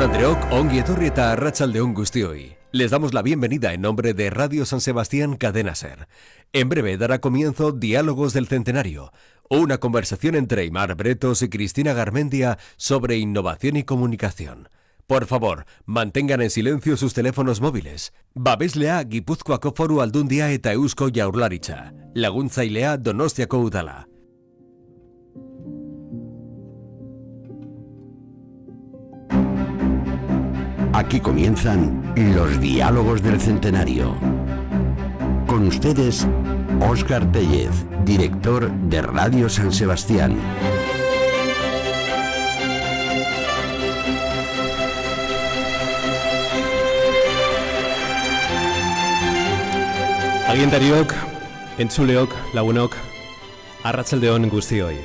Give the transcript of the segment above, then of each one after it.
Jaun-Andreok, ongi etorri eta arratsaldeon guztioi. Les damos la bienvenida en nombre de Radio San Sebastián Cadena Ser. En breve dará comienzo Diálogos del Centenario, una conversación entre Aimar Bretos y Cristina Garmendia sobre innovación y comunicación. Por favor, mantengan en silencio sus teléfonos móviles. Babeslea Gipuzkoako Foru Aldundia eta Eusko Jaurlaritza. Laguntzailea Donostiako Udala. Aquí comienzan los Diálogos del Centenario. Con ustedes, Óscar Tellez, director de Radio San Sebastián. Agintariok, entzuleok, lagunok, arratsaldeon guztioi.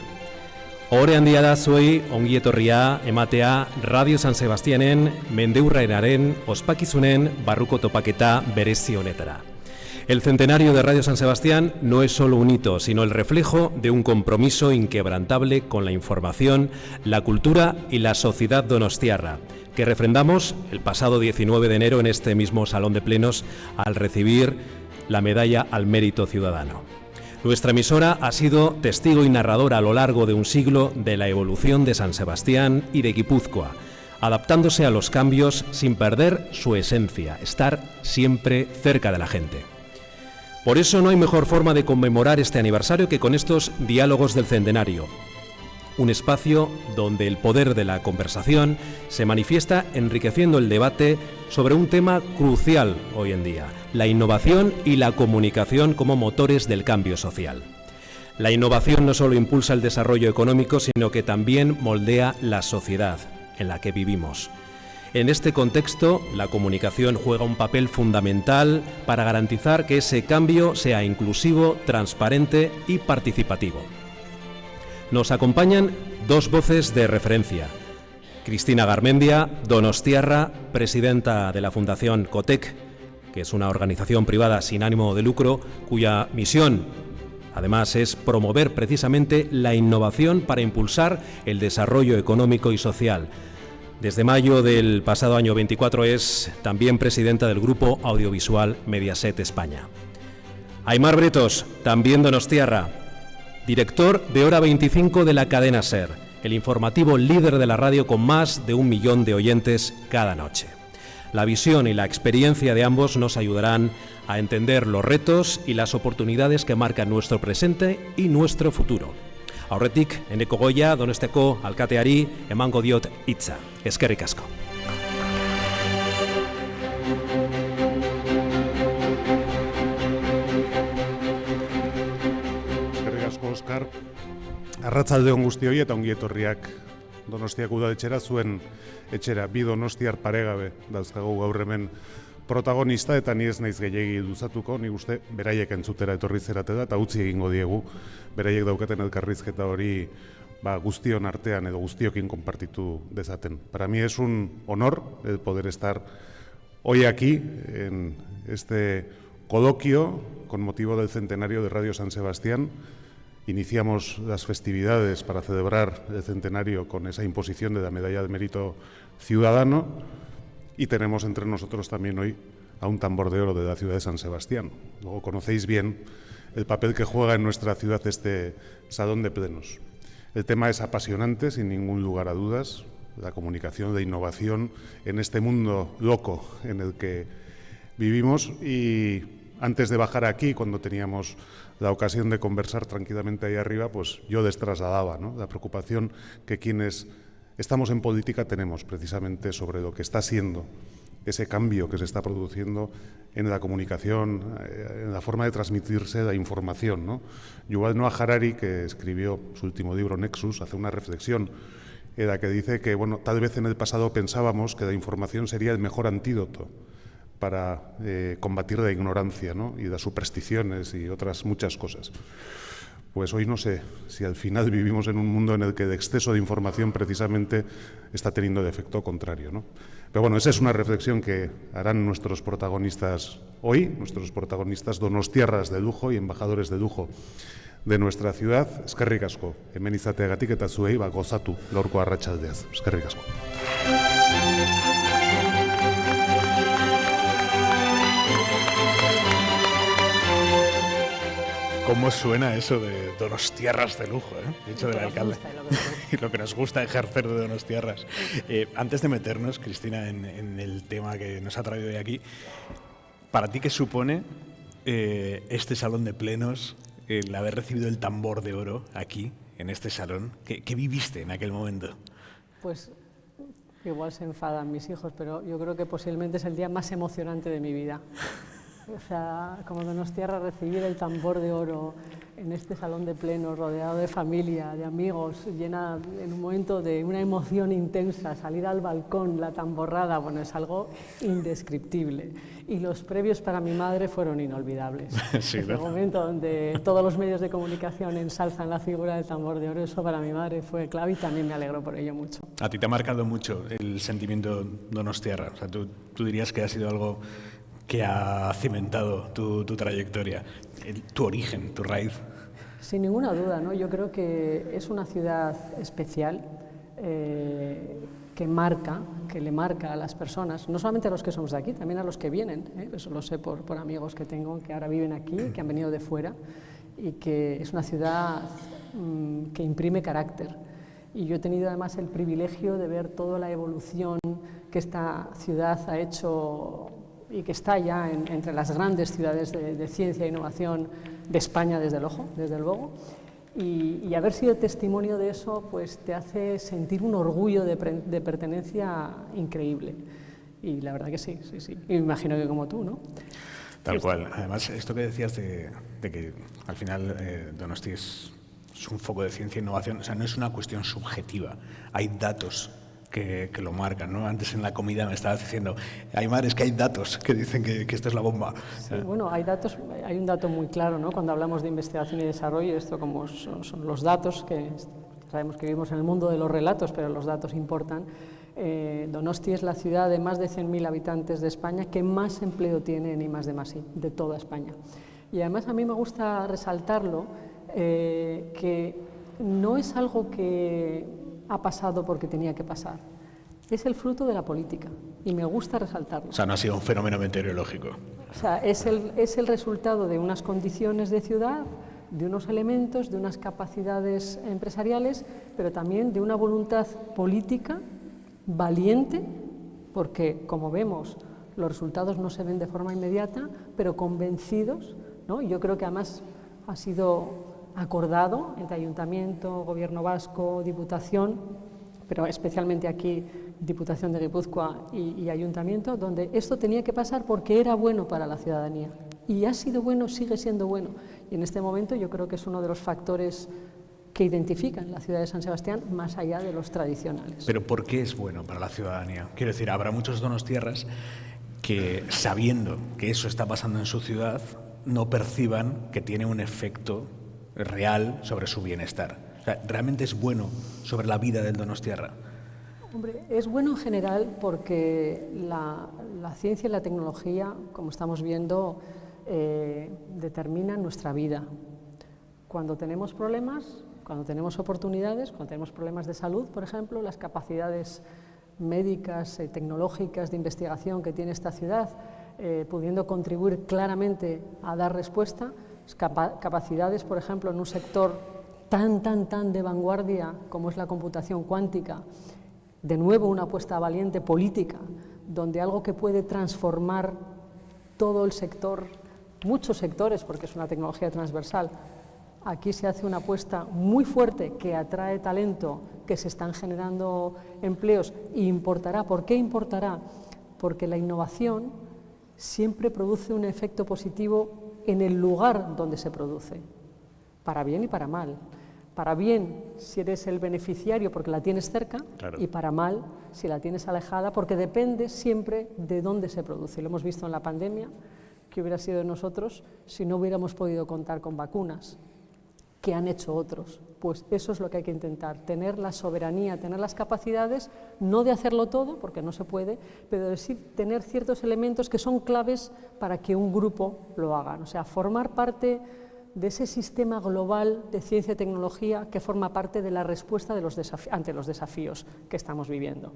Ohore handia da zuei ongietorria ematea Radio San Sebastianen mendeurrenaren ospakizunen barruko topaketa berezi honetara. El centenario de Radio San Sebastián no es solo un hito, sino el reflejo de un compromiso inquebrantable con la información, la cultura y la sociedad donostiarra, que refrendamos el pasado 19 de enero en este mismo Salón de Plenos al recibir la Medalla al Mérito Ciudadano. Nuestra emisora ha sido testigo y narradora a lo largo de un siglo de la evolución de San Sebastián y de Guipúzcoa, adaptándose a los cambios sin perder su esencia, estar siempre cerca de la gente. Por eso no hay mejor forma de conmemorar este aniversario que con estos Diálogos del Centenario, un espacio donde el poder de la conversación se manifiesta enriqueciendo el debate sobre un tema crucial hoy en día: la innovación y la comunicación como motores del cambio social. La innovación no solo impulsa el desarrollo económico, sino que también moldea la sociedad en la que vivimos. En este contexto, la comunicación juega un papel fundamental para garantizar que ese cambio sea inclusivo, transparente y participativo. Nos acompañan dos voces de referencia: Cristina Garmendia, donostiarra, presidenta de la Fundación COTEC, que es una organización privada sin ánimo de lucro, cuya misión, además, es promover precisamente la innovación para impulsar el desarrollo económico y social. Desde mayo del pasado año 24 es también presidenta del Grupo Audiovisual Mediaset España. Aimar Bretos, también donostiarra, director de Hora 25 de la Cadena Ser, el informativo líder de la radio con más de 1 millón de oyentes cada noche. La visión y la experiencia de ambos nos ayudarán a entender los retos y las oportunidades que marcan nuestro presente y nuestro futuro. Aurretik, eneko goia, Donostiako alkateari emango diot hitza. Eskerrik asko. Eskerrik asko, Óscar. Arratsaldeon guztioi eta ongi etorriak Donostiako udaletxera, zuen etxera. Bi donostiar paregabe dauzkagu gaur hemen protagonista, eta ni ez naiz gehiegi luzatuko, ni uste beraiek entzutera etorri zerate da, eta utzi egingo diegu beraiek daukaten elkarrizketa hori guztion artean edo guztiokin konpartitu dezaten. Para mí es un honor el poder estar hoy aquí en este coloquio con motivo del centenario de Radio San Sebastián. Iniciamos las festividades para celebrar el centenario con esa imposición de la Medalla de Mérito Ciudadano, y tenemos entre nosotros también hoy a un tambor de oro de la ciudad de San Sebastián. Luego conocéis bien el papel que juega en nuestra ciudad este Salón de Plenos. El tema es apasionante, sin ningún lugar a dudas, la comunicación de innovación en este mundo loco en el que vivimos. Y antes de bajar aquí, cuando teníamos la ocasión de conversar tranquilamente ahí arriba, pues yo les trasladaba, ¿no?, la preocupación que quienes estamos en política tenemos precisamente sobre lo que está siendo ese cambio que se está produciendo en la comunicación, en la forma de transmitirse la información, ¿no? Yuval Noah Harari, que escribió su último libro, Nexus, hace una reflexión en la que dice que, bueno, tal vez en el pasado pensábamos que la información sería el mejor antídoto para combatir la ignorancia, ¿no?, y las supersticiones y otras muchas cosas. Pues hoy no sé si al final vivimos en un mundo en el que el exceso de información precisamente está teniendo el efecto contrario, ¿no? Pero bueno, esa es una reflexión que harán nuestros protagonistas hoy, nuestros protagonistas donostiarras de lujo y embajadores de lujo de nuestra ciudad. Eskerrik asko, hemen izateagatik eta zuei gozatu gaurko arratsaldeaz. Eskerrik asko. cómo suena eso de donostiarras de lujo, dicho del alcalde. Y lo que nos gusta ejercer de donostiarras. Antes de meternos, Cristina, en el tema que nos ha traído hoy aquí, ¿para ti qué supone este salón de plenos, el haber recibido el tambor de oro aquí, en este salón? ¿Qué viviste en aquel momento? Pues igual se enfadan mis hijos, pero yo creo que posiblemente es el día más emocionante de mi vida. O sea, como donostiarra, recibir el tambor de oro en este salón de plenos, rodeado de familia, de amigos, llena en un momento de una emoción intensa, salir al balcón, la tamborrada, bueno, es algo indescriptible. Y los previos para mi madre fueron inolvidables. Sí, el momento donde todos los medios de comunicación ensalzan la figura del tambor de oro, eso para mi madre fue clave y también me alegró por ello mucho. A ti te ha marcado mucho el sentimiento donostiarra, o sea, tú dirías que ha sido algo que ha cimentado tu trayectoria, tu origen, tu raíz. Sin ninguna duda, ¿no? Yo creo que es una ciudad especial que le marca a las personas, no solamente a los que somos de aquí, también a los que vienen, eso lo sé por amigos que tengo que ahora viven aquí, que han venido de fuera, y que es una ciudad que imprime carácter. Y yo he tenido además el privilegio de ver toda la evolución que esta ciudad ha hecho y que está ya entre las grandes ciudades de ciencia e innovación de España, desde luego, y haber sido testimonio de eso pues te hace sentir un orgullo de pertenencia increíble. Y la verdad que sí. Y me imagino que como tú, ¿no? Tal cual. Además, esto que decías de que al final Donosti es un foco de ciencia e innovación, o sea, no es una cuestión subjetiva, hay datos que lo marcan, ¿no? Antes en la comida me estabas diciendo, Aimar, es que hay datos que dicen que esto es la bomba. Sí, bueno, hay un dato muy claro, ¿no? Cuando hablamos de investigación y desarrollo, esto como son los datos, que sabemos que vivimos en el mundo de los relatos, pero los datos importan. Donosti es la ciudad de más de 100.000 habitantes de España que más empleo tiene en I+D+I, de toda España. Y además a mí me gusta resaltarlo, que no es algo que ha pasado porque tenía que pasar. Es el fruto de la política y me gusta resaltarlo. O sea, no ha sido un fenómeno meteorológico. O sea, es el resultado de unas condiciones de ciudad, de unos elementos, de unas capacidades empresariales, pero también de una voluntad política valiente, porque, como vemos, los resultados no se ven de forma inmediata, pero convencidos, ¿no? Y yo creo que además ha sido acordado entre Ayuntamiento, Gobierno Vasco, Diputación, pero especialmente aquí Diputación de Guipúzcoa y Ayuntamiento, donde esto tenía que pasar porque era bueno para la ciudadanía. Y ha sido bueno, sigue siendo bueno. Y en este momento yo creo que es uno de los factores que identifican la ciudad de San Sebastián más allá de los tradicionales. Pero ¿por qué es bueno para la ciudadanía? Quiero decir, habrá muchos donostiarras que, sabiendo que eso está pasando en su ciudad, no perciban que tiene un efecto real sobre su bienestar. O sea, ¿realmente es bueno sobre la vida del donostiarra? Hombre, es bueno en general porque la ciencia y la tecnología, como estamos viendo, determinan nuestra vida. Cuando tenemos problemas, cuando tenemos oportunidades, cuando tenemos problemas de salud, por ejemplo, las capacidades médicas, tecnológicas de investigación que tiene esta ciudad, pudiendo contribuir claramente a dar respuesta, capacidades, por ejemplo, en un sector tan de vanguardia como es la computación cuántica, de nuevo una apuesta valiente política, donde algo que puede transformar todo el sector, muchos sectores, porque es una tecnología transversal. Aquí se hace una apuesta muy fuerte que atrae talento, que se están generando empleos y importará. ¿Por qué importará? Porque la innovación siempre produce un efecto positivo en el lugar donde se produce, para bien y para mal. Para bien si eres el beneficiario porque la tienes cerca, claro, y para mal si la tienes alejada porque depende siempre de dónde se produce. Lo hemos visto en la pandemia, que hubiera sido de nosotros si no hubiéramos podido contar con vacunas que han hecho otros. Pues eso es lo que hay que intentar, tener la soberanía, tener las capacidades, no de hacerlo todo, porque no se puede, pero de sí tener ciertos elementos que son claves para que un grupo lo haga. O sea, formar parte de ese sistema global de ciencia y tecnología que forma parte de la respuesta de ante los desafíos que estamos viviendo.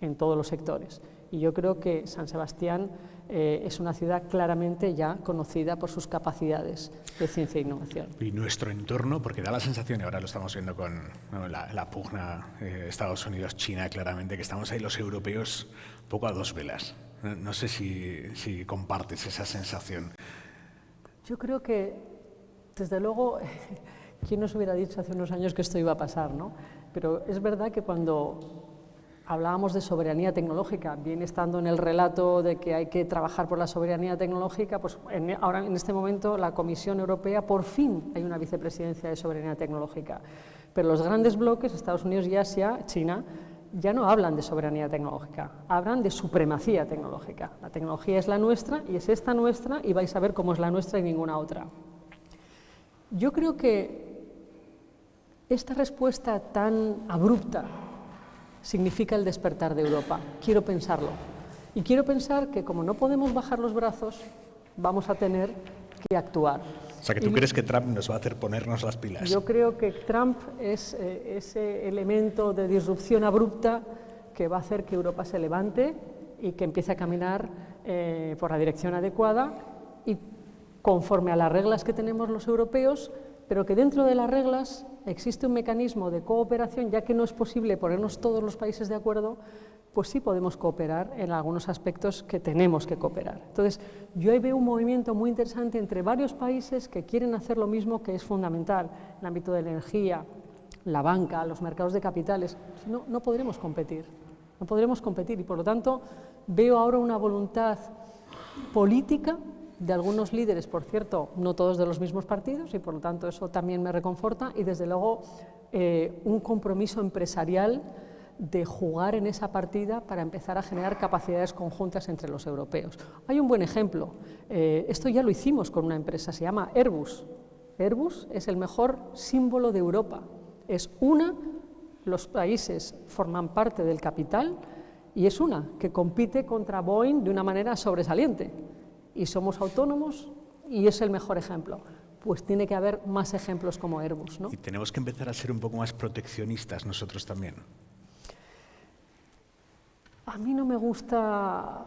en todos los sectores. Y yo creo que San Sebastián es una ciudad claramente ya conocida por sus capacidades de ciencia e innovación. Y nuestro entorno, porque da la sensación, y ahora lo estamos viendo con la pugna Estados Unidos-China claramente, que estamos ahí los europeos un poco a dos velas. No sé si compartes esa sensación. Yo creo que, desde luego, ¿quién nos hubiera dicho hace unos años que esto iba a pasar, ¿no? Pero es verdad que cuando hablábamos de soberanía tecnológica, viene estando en el relato de que hay que trabajar por la soberanía tecnológica, pues ahora en este momento la Comisión Europea, por fin hay una vicepresidencia de soberanía tecnológica. Pero los grandes bloques, Estados Unidos y Asia, China, ya no hablan de soberanía tecnológica, hablan de supremacía tecnológica. La tecnología es la nuestra y es esta nuestra y vais a ver cómo es la nuestra y ninguna otra. Yo creo que esta respuesta tan abrupta significa el despertar de Europa. Quiero pensarlo. Y quiero pensar que como no podemos bajar los brazos, vamos a tener que actuar. O sea, que tú crees que Trump nos va a hacer ponernos las pilas. Yo creo que Trump es ese elemento de disrupción abrupta que va a hacer que Europa se levante y que empiece a caminar por la dirección adecuada y conforme a las reglas que tenemos los europeos, pero que dentro de las reglas existe un mecanismo de cooperación, ya que no es posible ponernos todos los países de acuerdo, pues sí podemos cooperar en algunos aspectos que tenemos que cooperar. Entonces, yo ahí veo un movimiento muy interesante entre varios países que quieren hacer lo mismo, que es fundamental, en el ámbito de la energía, la banca, los mercados de capitales. Si no, no podremos competir, no podremos competir, y por lo tanto veo ahora una voluntad política de algunos líderes, por cierto, no todos de los mismos partidos, y por lo tanto eso también me reconforta, y desde luego un compromiso empresarial de jugar en esa partida para empezar a generar capacidades conjuntas entre los europeos. Hay un buen ejemplo, esto ya lo hicimos con una empresa, se llama Airbus. Airbus es el mejor símbolo de Europa, es los países forman parte del capital y es una que compite contra Boeing de una manera sobresaliente. Y somos autónomos y es el mejor ejemplo. Pues tiene que haber más ejemplos como Airbus, ¿no? Y tenemos que empezar a ser un poco más proteccionistas nosotros también. A mí no me gusta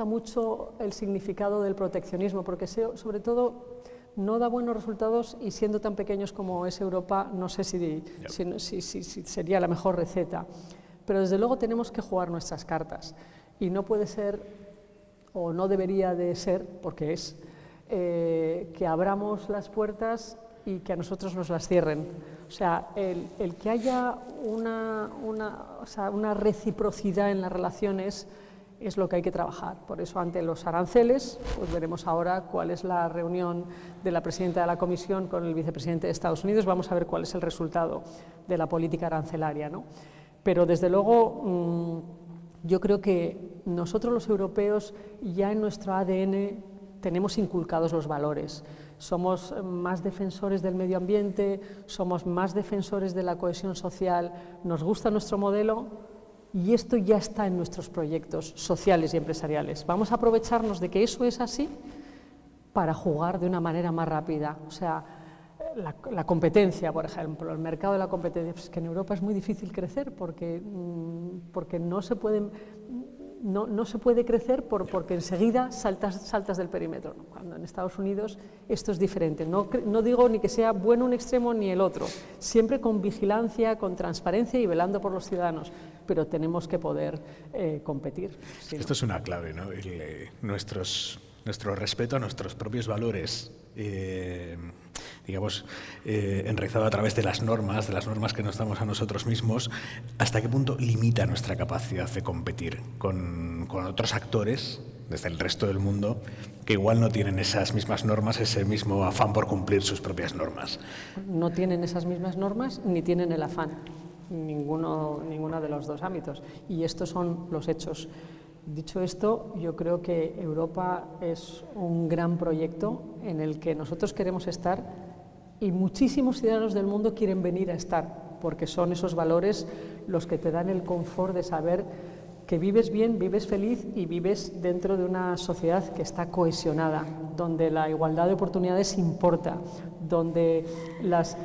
mucho el significado del proteccionismo, porque sobre todo no da buenos resultados y siendo tan pequeños como es Europa, no sé si sería la mejor receta. Pero desde luego tenemos que jugar nuestras cartas y no puede ser, o no debería de ser, porque es, que abramos las puertas y que a nosotros nos las cierren. O sea, el que haya una reciprocidad en las relaciones es lo que hay que trabajar. Por eso, ante los aranceles, pues veremos ahora cuál es la reunión de la presidenta de la Comisión con el vicepresidente de Estados Unidos. Vamos a ver cuál es el resultado de la política arancelaria, ¿no? Pero, desde luego, yo creo que nosotros los europeos ya en nuestro ADN tenemos inculcados los valores. Somos más defensores del medio ambiente, somos más defensores de la cohesión social, nos gusta nuestro modelo y esto ya está en nuestros proyectos sociales y empresariales. Vamos a aprovecharnos de que eso es así para jugar de una manera más rápida. O sea, la competencia, por ejemplo, el mercado de la competencia, pues que en Europa es muy difícil crecer porque no se puede crecer porque enseguida saltas del perímetro, ¿no? Cuando en Estados Unidos esto es diferente. No digo ni que sea bueno un extremo ni el otro, siempre con vigilancia, con transparencia y velando por los ciudadanos, pero tenemos que poder competir. ¿Sí? Esto es una clave, ¿no? Nuestro respeto a nuestros propios valores, digamos, enraizado a través de las normas que nos damos a nosotros mismos, ¿hasta qué punto limita nuestra capacidad de competir con otros actores desde el resto del mundo que igual no tienen esas mismas normas, ese mismo afán por cumplir sus propias normas? No tienen esas mismas normas ni tienen el afán, ninguno de los dos ámbitos, y estos son los hechos. Dicho esto, yo creo que Europa es un gran proyecto en el que nosotros queremos estar y muchísimos ciudadanos del mundo quieren venir a estar, porque son esos valores los que te dan el confort de saber que vives bien, vives feliz y vives dentro de una sociedad que está cohesionada, donde la igualdad de oportunidades importa, donde las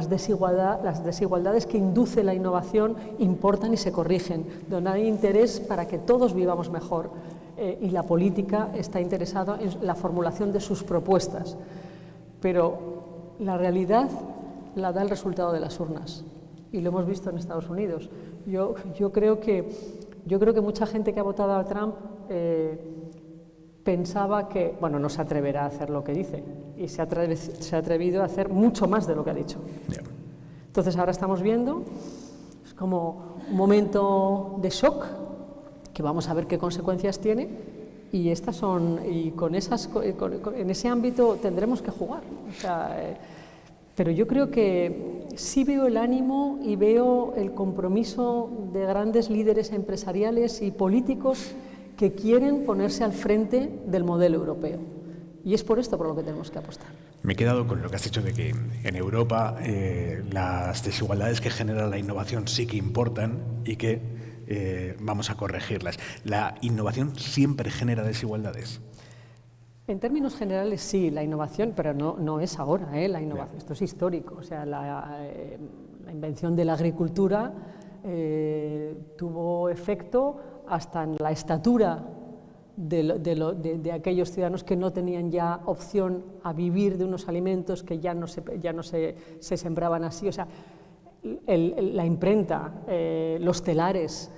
desigualdades que induce la innovación importan y se corrigen, donde hay interés para que todos vivamos mejor y la política está interesada en la formulación de sus propuestas. Pero la realidad la da el resultado de las urnas y lo hemos visto en Estados Unidos. Yo creo que mucha gente que ha votado a Trump pensaba que, bueno, no se atreverá a hacer lo que dice y se ha atrevido a hacer mucho más de lo que ha dicho. Entonces ahora estamos viendo, es como un momento de shock que vamos a ver qué consecuencias tiene y estas son, y en ese ámbito tendremos que jugar. O sea, pero yo creo que sí veo el ánimo y veo el compromiso de grandes líderes empresariales y políticos que quieren ponerse al frente del modelo europeo. Y es por esto por lo que tenemos que apostar. Me he quedado con lo que has dicho de que en Europa las desigualdades que genera la innovación sí que importan y que vamos a corregirlas. ¿La innovación siempre genera desigualdades? En términos generales sí, la innovación, pero no es ahora, la innovación, esto es histórico. O sea, la invención de la agricultura tuvo efecto hasta en la estatura de aquellos ciudadanos que no tenían ya opción a vivir de unos alimentos que ya no se sembraban así. O sea, la imprenta, los telares,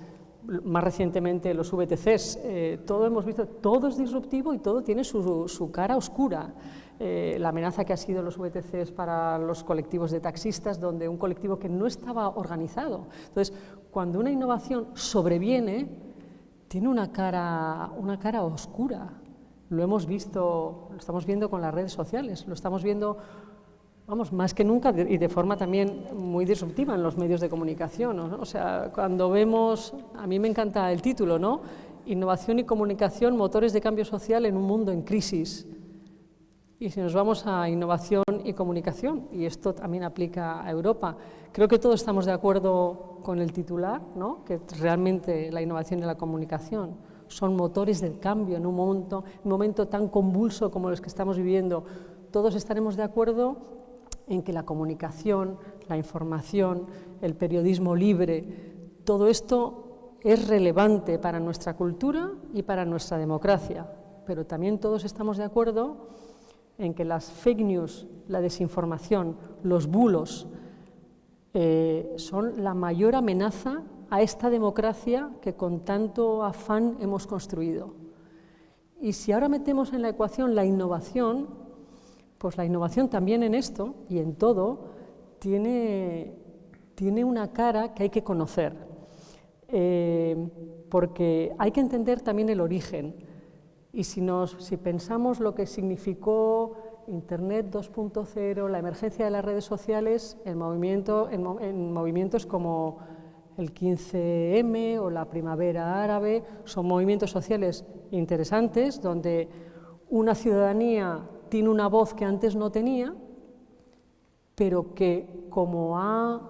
más recientemente los VTCs, todo hemos visto, todo es disruptivo y todo tiene su cara oscura. La amenaza que ha sido los VTCs para los colectivos de taxistas, donde un colectivo que no estaba organizado. Entonces, cuando una innovación sobreviene, tiene una cara oscura. Lo hemos visto, lo estamos viendo con las redes sociales, lo estamos viendo, vamos, más que nunca y de forma también muy disruptiva en los medios de comunicación, ¿no? O sea, cuando vemos, a mí me encanta el título, ¿no? Innovación y comunicación, motores de cambio social en un mundo en crisis. Y si nos vamos a innovación y comunicación, y esto también aplica a Europa, creo que todos estamos de acuerdo con el titular, ¿no? Que realmente la innovación y la comunicación son motores del cambio en un momento tan convulso como los que estamos viviendo. Todos estaremos de acuerdo en que la comunicación, la información, el periodismo libre, todo esto es relevante para nuestra cultura y para nuestra democracia, pero también todos estamos de acuerdo en que las fake news, la desinformación, los bulos, son la mayor amenaza a esta democracia que con tanto afán hemos construido. Y si ahora metemos en la ecuación la innovación, pues la innovación también en esto y en todo tiene una cara que hay que conocer, porque hay que entender también el origen. Y si pensamos lo que significó Internet 2.0, la emergencia de las redes sociales, en movimientos como el 15M o la Primavera Árabe, son movimientos sociales interesantes donde una ciudadanía tiene una voz que antes no tenía, pero que como ha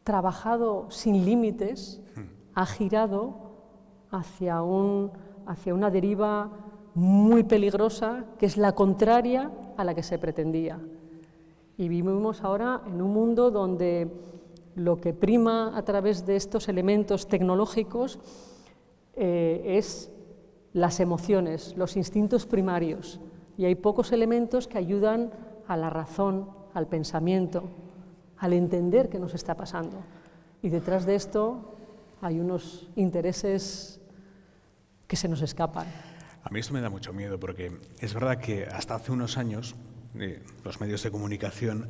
trabajado sin límites, ha girado hacia una deriva muy peligrosa, que es la contraria a la que se pretendía. Y vivimos ahora en un mundo donde lo que prima a través de estos elementos tecnológicos es las emociones, los instintos primarios, y hay pocos elementos que ayudan a la razón, al pensamiento, al entender qué nos está pasando. Y detrás de esto hay unos intereses que se nos escapan. A mí esto me da mucho miedo porque es verdad que hasta hace unos años los medios de comunicación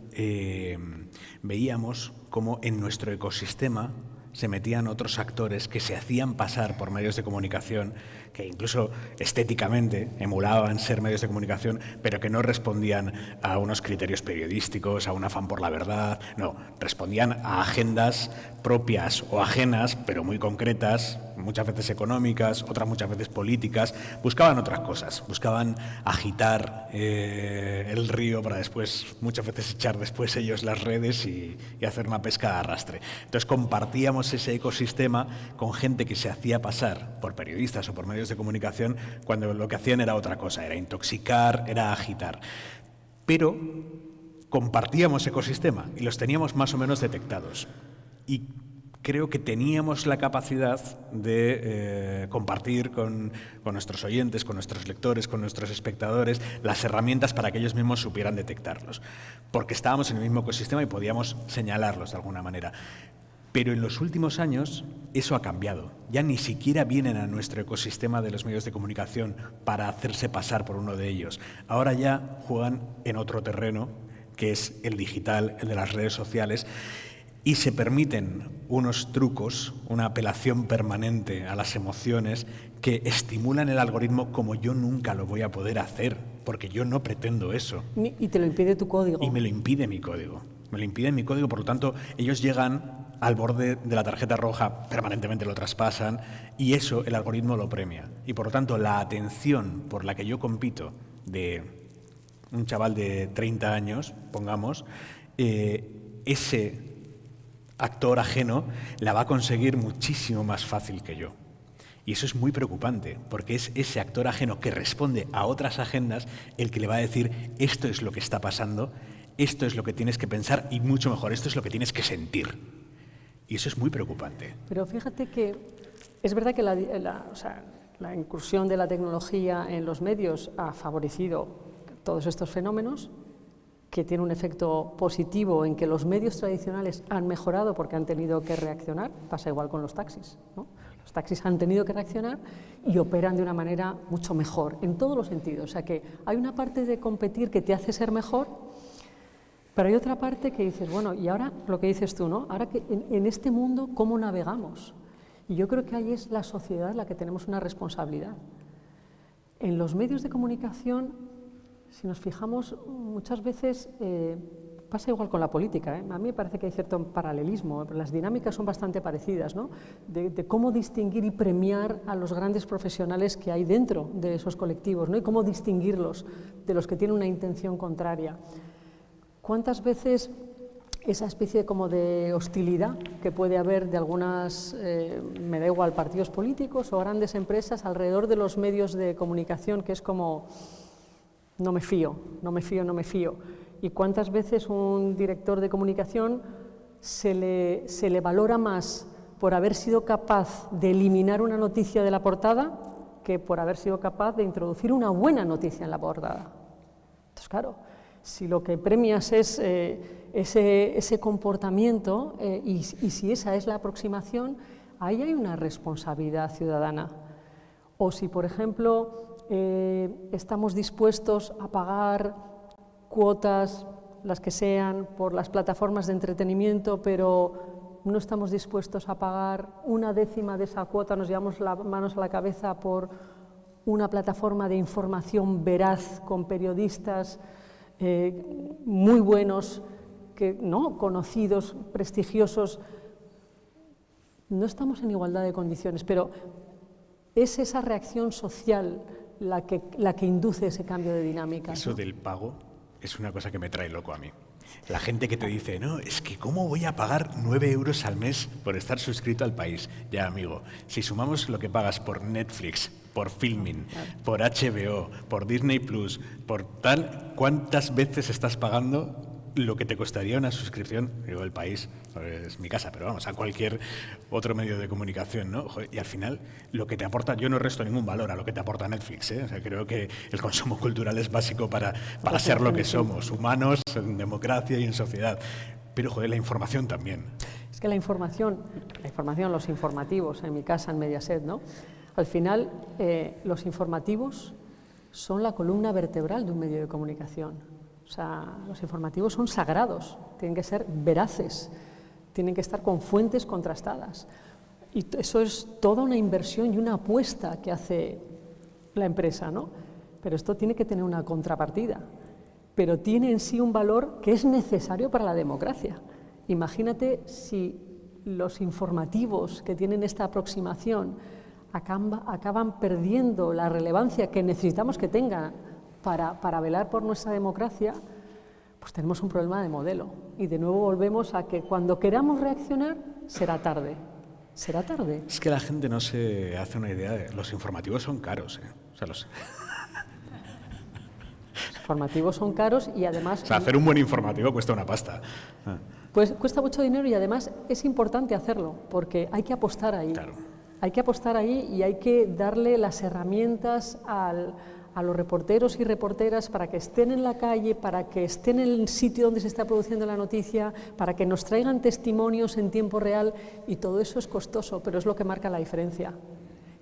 veíamos cómo en nuestro ecosistema se metían otros actores que se hacían pasar por medios de comunicación, que incluso estéticamente emulaban ser medios de comunicación, pero que no respondían a unos criterios periodísticos, a un afán por la verdad, no, respondían a agendas propias o ajenas, pero muy concretas, muchas veces económicas, otras muchas veces políticas, buscaban otras cosas, buscaban agitar el río para después, muchas veces echar después ellos las redes y hacer una pesca de arrastre. Entonces compartíamos ese ecosistema con gente que se hacía pasar por periodistas o por medios de comunicación cuando lo que hacían era otra cosa, era intoxicar, era agitar. Pero compartíamos ecosistema y los teníamos más o menos detectados. Y creo que teníamos la capacidad de compartir con nuestros oyentes, con nuestros lectores, con nuestros espectadores, las herramientas para que ellos mismos supieran detectarlos. Porque estábamos en el mismo ecosistema y podíamos señalarlos de alguna manera. Pero en los últimos años eso ha cambiado. Ya ni siquiera vienen a nuestro ecosistema de los medios de comunicación para hacerse pasar por uno de ellos. Ahora ya juegan en otro terreno, que es el digital, el de las redes sociales, y se permiten unos trucos, una apelación permanente a las emociones que estimulan el algoritmo como yo nunca lo voy a poder hacer, porque yo no pretendo eso. Y te lo impide tu código. Y me lo impide mi código. Me lo impide mi código, por lo tanto, ellos llegan al borde de la tarjeta roja, permanentemente lo traspasan, y eso el algoritmo lo premia. Y por lo tanto, la atención por la que yo compito de un chaval de 30 años, pongamos, ese actor ajeno la va a conseguir muchísimo más fácil que yo. Y eso es muy preocupante, porque es ese actor ajeno que responde a otras agendas el que le va a decir esto es lo que está pasando, esto es lo que tienes que pensar y mucho mejor, esto es lo que tienes que sentir. Y eso es muy preocupante. Pero fíjate que es verdad que la incursión de la tecnología en los medios ha favorecido todos estos fenómenos, que tiene un efecto positivo en que los medios tradicionales han mejorado porque han tenido que reaccionar. Pasa igual con los taxis, ¿no? Los taxis han tenido que reaccionar y operan de una manera mucho mejor, en todos los sentidos. O sea que hay una parte de competir que te hace ser mejor, pero hay otra parte que dices, bueno, y ahora lo que dices tú, ¿no? Ahora que en este mundo, ¿cómo navegamos? Y yo creo que ahí es la sociedad la que tenemos una responsabilidad. En los medios de comunicación, si nos fijamos, muchas veces pasa igual con la política, ¿eh? A mí me parece que hay cierto paralelismo, las dinámicas son bastante parecidas, ¿no? De cómo distinguir y premiar a los grandes profesionales que hay dentro de esos colectivos, ¿no? Y cómo distinguirlos de los que tienen una intención contraria. ¿Cuántas veces esa especie como de hostilidad que puede haber de algunas, me da igual, partidos políticos o grandes empresas alrededor de los medios de comunicación, que es como no me fío, no me fío, no me fío? ¿Y cuántas veces un director de comunicación se le valora más por haber sido capaz de eliminar una noticia de la portada que por haber sido capaz de introducir una buena noticia en la portada? Entonces, claro, si lo que premias es ese comportamiento y si esa es la aproximación, ahí hay una responsabilidad ciudadana. O si, por ejemplo, estamos dispuestos a pagar cuotas, las que sean, por las plataformas de entretenimiento, pero no estamos dispuestos a pagar una décima de esa cuota, nos llevamos las manos a la cabeza por una plataforma de información veraz con periodistas muy buenos, ¿no? Conocidos, prestigiosos. No estamos en igualdad de condiciones, pero es esa reacción social la que induce ese cambio de dinámica. Eso, ¿no? Del pago es una cosa que me trae loco a mí. La gente que te dice, no, es que ¿cómo voy a pagar 9 euros al mes por estar suscrito al País? Ya, amigo, si sumamos lo que pagas por Netflix, por Filmin, por HBO, por Disney Plus, por tal, ¿cuántas veces estás pagando lo que te costaría una suscripción? Digo, El País, es mi casa, pero vamos, a cualquier otro medio de comunicación, ¿no? Joder, y al final, lo que te aporta, yo no resto ningún valor a lo que te aporta Netflix, ¿eh? O sea, creo que el consumo cultural es básico para ser lo que somos, humanos, en democracia y en sociedad. Pero, joder, la información también. Es que la información, los informativos, en mi casa, en Mediaset, ¿no? Al final, los informativos son la columna vertebral de un medio de comunicación. O sea, los informativos son sagrados, tienen que ser veraces, tienen que estar con fuentes contrastadas. Y eso es toda una inversión y una apuesta que hace la empresa, ¿no? Pero esto tiene que tener una contrapartida, pero tiene en sí un valor que es necesario para la democracia. Imagínate si los informativos que tienen esta aproximación acaban perdiendo la relevancia que necesitamos que tengan para velar por nuestra democracia, pues tenemos un problema de modelo. Y de nuevo volvemos a que cuando queramos reaccionar, será tarde. Será tarde. Es que la gente no se hace una idea de... Los informativos son caros, ¿eh? O sea, informativos son caros y además... O sea, hacer un buen informativo cuesta una pasta. Pues cuesta mucho dinero y además es importante hacerlo, porque hay que apostar ahí. Claro. Hay que apostar ahí y hay que darle las herramientas a los reporteros y reporteras para que estén en la calle, para que estén en el sitio donde se está produciendo la noticia, para que nos traigan testimonios en tiempo real, y todo eso es costoso, pero es lo que marca la diferencia.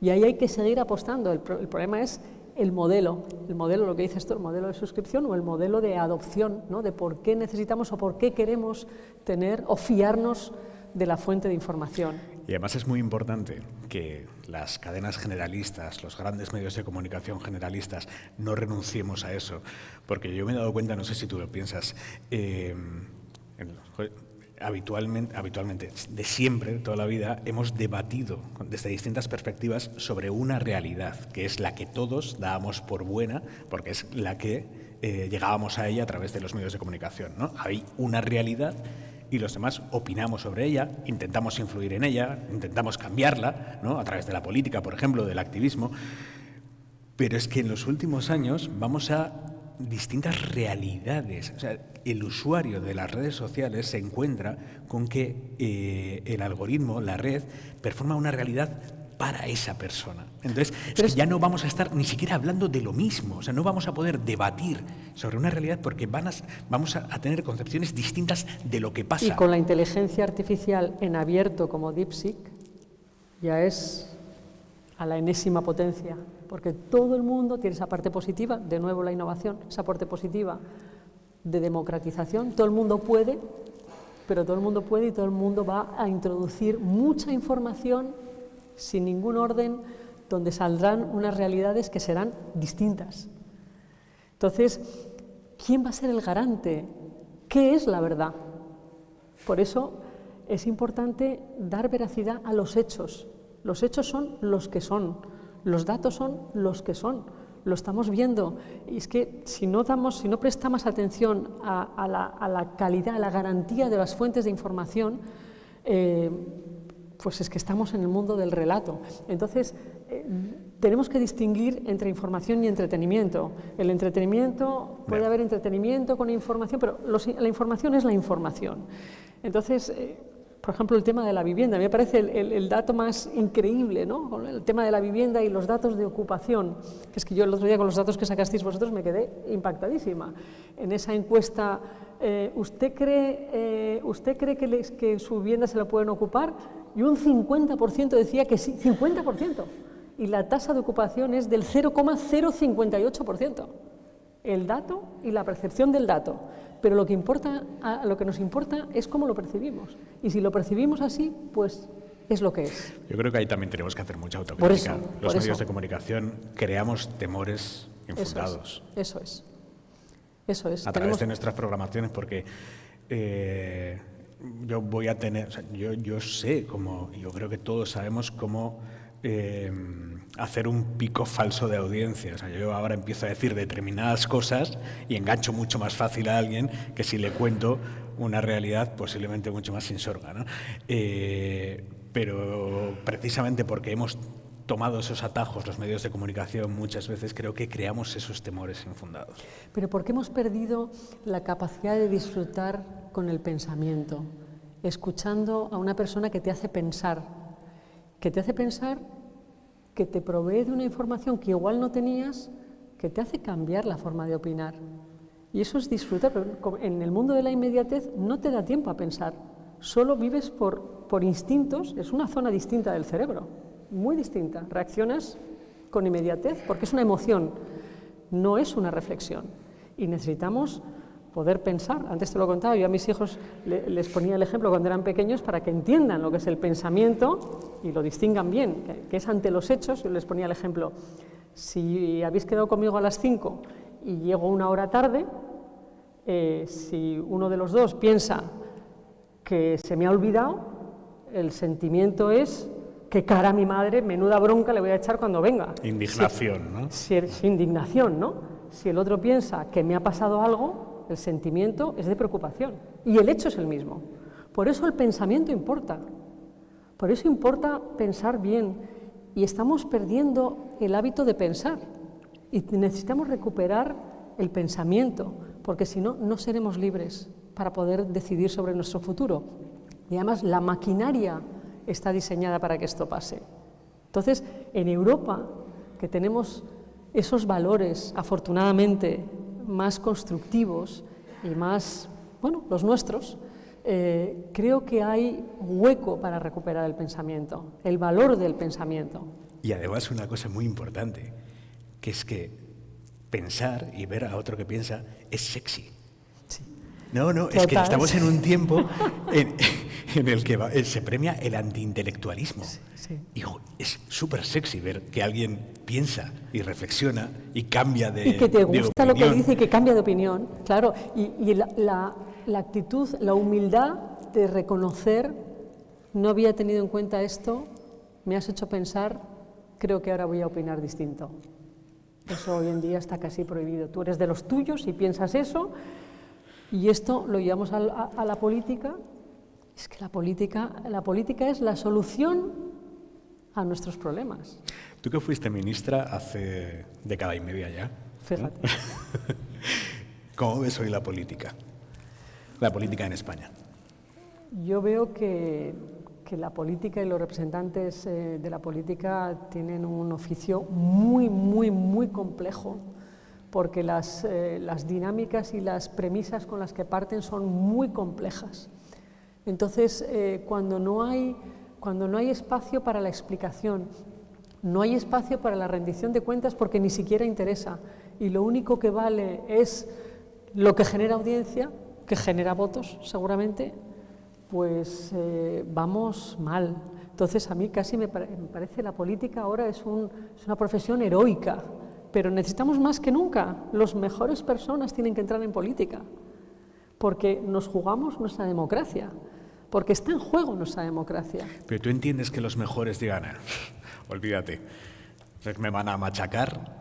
Y ahí hay que seguir apostando. El problema es el modelo, lo que dices tú, el modelo de suscripción o el modelo de adopción, ¿no? De por qué necesitamos o por qué queremos tener o fiarnos de la fuente de información. Y además es muy importante que las cadenas generalistas, los grandes medios de comunicación generalistas, no renunciemos a eso, porque yo me he dado cuenta, no sé si tú lo piensas, habitualmente, de siempre, de toda la vida, hemos debatido desde distintas perspectivas sobre una realidad, que es la que todos dábamos por buena, porque es la que llegábamos a ella a través de los medios de comunicación, ¿no? Hay una realidad y los demás opinamos sobre ella, intentamos influir en ella, intentamos cambiarla, ¿no? A través de la política, por ejemplo, del activismo. Pero es que en los últimos años vamos a distintas realidades. O sea, el usuario de las redes sociales se encuentra con que el algoritmo, la red, performa una realidad para esa persona. Entonces, ya no vamos a estar ni siquiera hablando de lo mismo, o sea, no vamos a poder debatir sobre una realidad porque vamos a tener concepciones distintas de lo que pasa. Y con la inteligencia artificial en abierto como DeepSeek, ya es a la enésima potencia, porque todo el mundo tiene esa parte positiva, de nuevo la innovación, esa parte positiva de democratización, todo el mundo puede, pero todo el mundo puede y todo el mundo va a introducir mucha información sin ningún orden, donde saldrán unas realidades que serán distintas. Entonces, ¿quién va a ser el garante? ¿Qué es la verdad? Por eso es importante dar veracidad a los hechos. Los hechos son los que son, los datos son los que son, lo estamos viendo. Y es que si no prestamos atención a la calidad, a la garantía de las fuentes de información, pues es que estamos en el mundo del relato. Entonces, tenemos que distinguir entre información y entretenimiento. El entretenimiento, puede haber entretenimiento con información, pero la información es la información. Entonces, por ejemplo, el tema de la vivienda, me parece el dato más increíble, ¿no? El tema de la vivienda y los datos de ocupación, que es que yo el otro día con los datos que sacasteis vosotros me quedé impactadísima. En esa encuesta, ¿usted cree que su vivienda se la pueden ocupar? Y un 50% decía que sí, 50%. Y la tasa de ocupación es del 0,058%. El dato y la percepción del dato. Pero lo que nos importa es cómo lo percibimos. Y si lo percibimos así, pues es lo que es. Yo creo que ahí también tenemos que hacer mucha autocrítica. Los medios de comunicación creamos temores infundados. Eso es. A través de nuestras programaciones, porque yo voy a tener, o sea, yo sé cómo, yo creo que todos sabemos cómo hacer un pico falso de audiencia. O sea, yo ahora empiezo a decir determinadas cosas y engancho mucho más fácil a alguien que si le cuento una realidad posiblemente mucho más insorga, ¿no? Pero precisamente porque hemos tomado esos atajos los medios de comunicación muchas veces, creo que creamos esos temores infundados. Pero porque hemos perdido la capacidad de disfrutar con el pensamiento, escuchando a una persona que te hace pensar, que te provee de una información que igual no tenías, que te hace cambiar la forma de opinar. Y eso es disfrutar, pero en el mundo de la inmediatez no te da tiempo a pensar, solo vives por instintos, es una zona distinta del cerebro, muy distinta, reaccionas con inmediatez porque es una emoción, no es una reflexión. Y necesitamos poder pensar. Antes te lo contaba, yo a mis hijos les ponía el ejemplo cuando eran pequeños para que entiendan lo que es el pensamiento y lo distingan bien, que es ante los hechos. Yo les ponía el ejemplo, si habéis quedado conmigo a las 5 y llego una hora tarde, si uno de los dos piensa que se me ha olvidado, el sentimiento es qué cara a mi madre, menuda bronca le voy a echar cuando venga. Indignación, ¿no? Indignación, ¿no? Si el otro piensa que me ha pasado algo, el sentimiento es de preocupación y el hecho es el mismo. Por eso el pensamiento importa. Por eso importa pensar bien y estamos perdiendo el hábito de pensar y necesitamos recuperar el pensamiento, porque si no, no seremos libres para poder decidir sobre nuestro futuro. Y además la maquinaria está diseñada para que esto pase. Entonces, en Europa, que tenemos esos valores, afortunadamente, más constructivos y más, bueno, los nuestros, creo que hay hueco para recuperar el pensamiento, el valor del pensamiento. Y además una cosa muy importante, que es que pensar y ver a otro que piensa es sexy. Sí. No, Total. Es que estamos en un tiempo en el que se premia el antiintelectualismo. Sí. Y es súper sexy ver que alguien piensa y reflexiona y cambia de opinión. Y que te gusta lo que dice y que cambia de opinión, claro. Y la actitud, la humildad de reconocer, no había tenido en cuenta esto, me has hecho pensar, creo que ahora voy a opinar distinto. Eso hoy en día está casi prohibido. Tú eres de los tuyos y piensas eso, y esto lo llevamos a la política. Es que la política es la solución a nuestros problemas. Tú que fuiste ministra hace década y media ya. Fíjate. ¿Cómo ves hoy la política? La política en España. Yo veo que la política y los representantes de la política tienen un oficio muy, muy, muy complejo, porque las dinámicas y las premisas con las que parten son muy complejas. Entonces, cuando no hay espacio para la explicación, no hay espacio para la rendición de cuentas porque ni siquiera interesa, y lo único que vale es lo que genera audiencia, que genera votos seguramente, pues vamos mal. Entonces a mí casi me parece la política ahora es una profesión heroica, pero necesitamos más que nunca. Las mejores personas tienen que entrar en política, porque nos jugamos nuestra democracia, porque está en juego nuestra democracia. Pero tú entiendes que los mejores digan, olvídate, me van a machacar,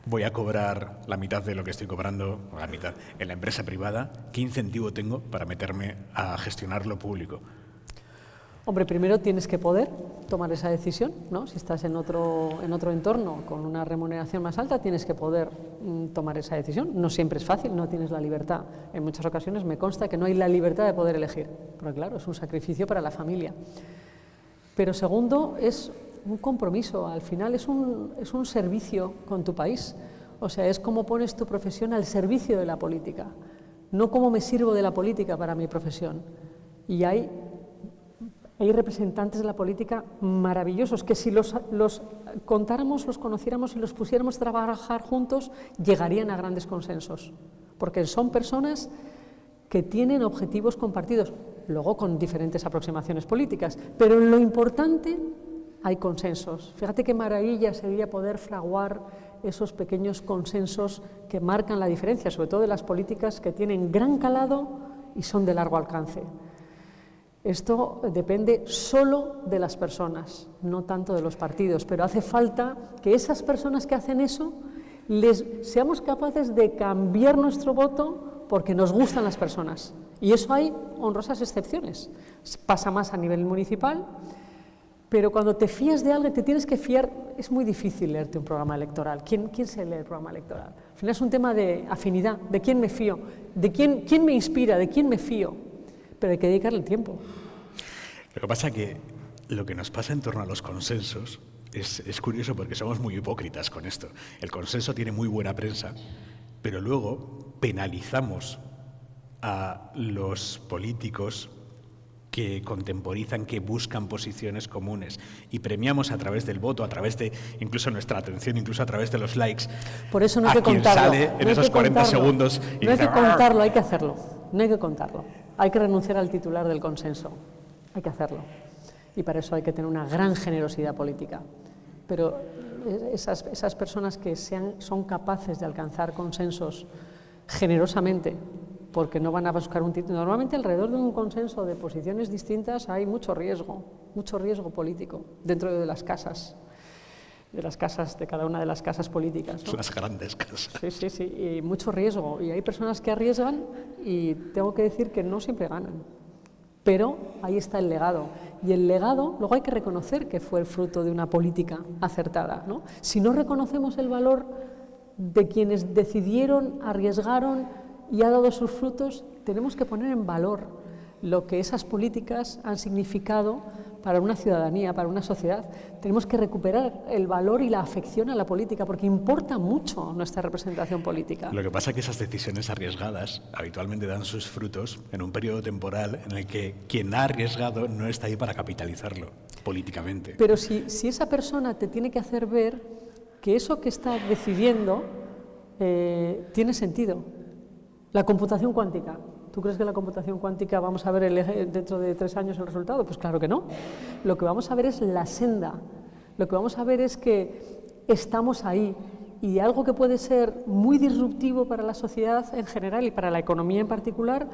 voy a cobrar la mitad de lo que estoy cobrando, la mitad, en la empresa privada, ¿qué incentivo tengo para meterme a gestionar lo público? Hombre, primero tienes que poder tomar esa decisión, ¿no? Si estás en otro entorno con una remuneración más alta, tienes que poder tomar esa decisión. No siempre es fácil, no tienes la libertad. En muchas ocasiones me consta que no hay la libertad de poder elegir, porque claro, es un sacrificio para la familia. Pero segundo, es un compromiso, al final es un servicio con tu país. O sea, es como pones tu profesión al servicio de la política, no cómo me sirvo de la política para mi profesión. Y hay representantes de la política maravillosos que si los contáramos, los conociéramos y los pusiéramos a trabajar juntos, llegarían a grandes consensos, porque son personas que tienen objetivos compartidos, luego con diferentes aproximaciones políticas, pero en lo importante hay consensos. Fíjate qué maravilla sería poder fraguar esos pequeños consensos que marcan la diferencia, sobre todo de las políticas que tienen gran calado y son de largo alcance. Esto depende solo de las personas, no tanto de los partidos, pero hace falta que esas personas que hacen eso seamos capaces de cambiar nuestro voto porque nos gustan las personas. Y eso hay honrosas excepciones. Pasa más a nivel municipal, pero cuando te fías de alguien, te tienes que fiar. Es muy difícil leerte un programa electoral. ¿Quién se lee el programa electoral? Al final es un tema de afinidad, de quién me fío, de quién me inspira, de quién me fío. Pero hay que dedicarle el tiempo. Lo que pasa es que lo que nos pasa en torno a los consensos es curioso porque somos muy hipócritas con esto. El consenso tiene muy buena prensa, pero luego penalizamos a los políticos que contemporizan, que buscan posiciones comunes, y premiamos a través del voto, a través de incluso nuestra atención, incluso a través de los likes. Por eso no hay que contarlo. Sale en esos 40 segundos y no hay dice, que contarlo, hay que hacerlo. No hay que contarlo. Hay que renunciar al titular del consenso. Hay que hacerlo. Y para eso hay que tener una gran generosidad política. Pero esas personas que son capaces de alcanzar consensos generosamente, porque no van a buscar un título. Normalmente alrededor de un consenso de posiciones distintas hay mucho riesgo político dentro de las casas, de cada una de las casas políticas, ¿no? Las grandes casas. Sí, y mucho riesgo. Y hay personas que arriesgan y tengo que decir que no siempre ganan. Pero ahí está el legado. Y el legado, luego hay que reconocer que fue el fruto de una política acertada, ¿no? Si no reconocemos el valor de quienes decidieron, arriesgaron y ha dado sus frutos, tenemos que poner en valor lo que esas políticas han significado para una ciudadanía, para una sociedad. Tenemos que recuperar el valor y la afección a la política, porque importa mucho nuestra representación política. Lo que pasa es que esas decisiones arriesgadas habitualmente dan sus frutos en un periodo temporal en el que quien ha arriesgado no está ahí para capitalizarlo políticamente. Pero si esa persona te tiene que hacer ver que eso que está decidiendo tiene sentido. La computación cuántica. ¿Tú crees que la computación cuántica vamos a ver dentro de 3 años el resultado? Pues claro que no. Lo que vamos a ver es la senda. Lo que vamos a ver es que estamos ahí. Y algo que puede ser muy disruptivo para la sociedad en general y para la economía en particular,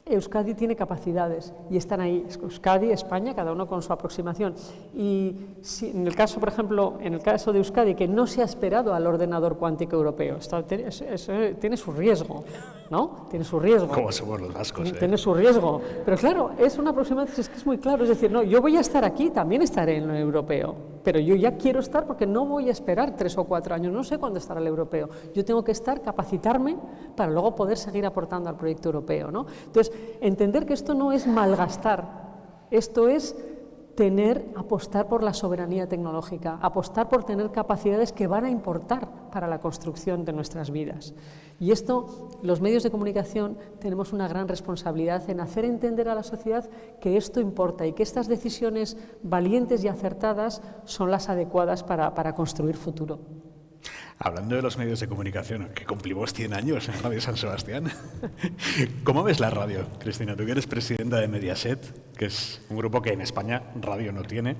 Euskadi tiene capacidades y están ahí. Euskadi, España, cada uno con su aproximación. Y si, en el caso, por ejemplo, en el caso de Euskadi, que no se ha esperado al ordenador cuántico europeo, esto tiene su riesgo, ¿no? Tiene su riesgo. Como somos los vascos, Tiene su riesgo. Pero claro, es una aproximación, es que es muy claro. Es decir, no, yo voy a estar aquí, también estaré en el europeo, pero yo ya quiero estar porque no voy a esperar 3 o 4 años, no sé cuándo estará el europeo. Yo tengo que estar, capacitarme para luego poder seguir aportando al proyecto europeo, ¿no? Entonces, entender que esto no es malgastar, esto es apostar por la soberanía tecnológica, apostar por tener capacidades que van a importar para la construcción de nuestras vidas. Y esto, los medios de comunicación tenemos una gran responsabilidad en hacer entender a la sociedad que esto importa y que estas decisiones valientes y acertadas son las adecuadas para construir futuro. Hablando de los medios de comunicación, que cumplimos 100 años en Radio San Sebastián, ¿cómo ves la radio, Cristina? Tú que eres presidenta de Mediaset, que es un grupo que en España radio no tiene.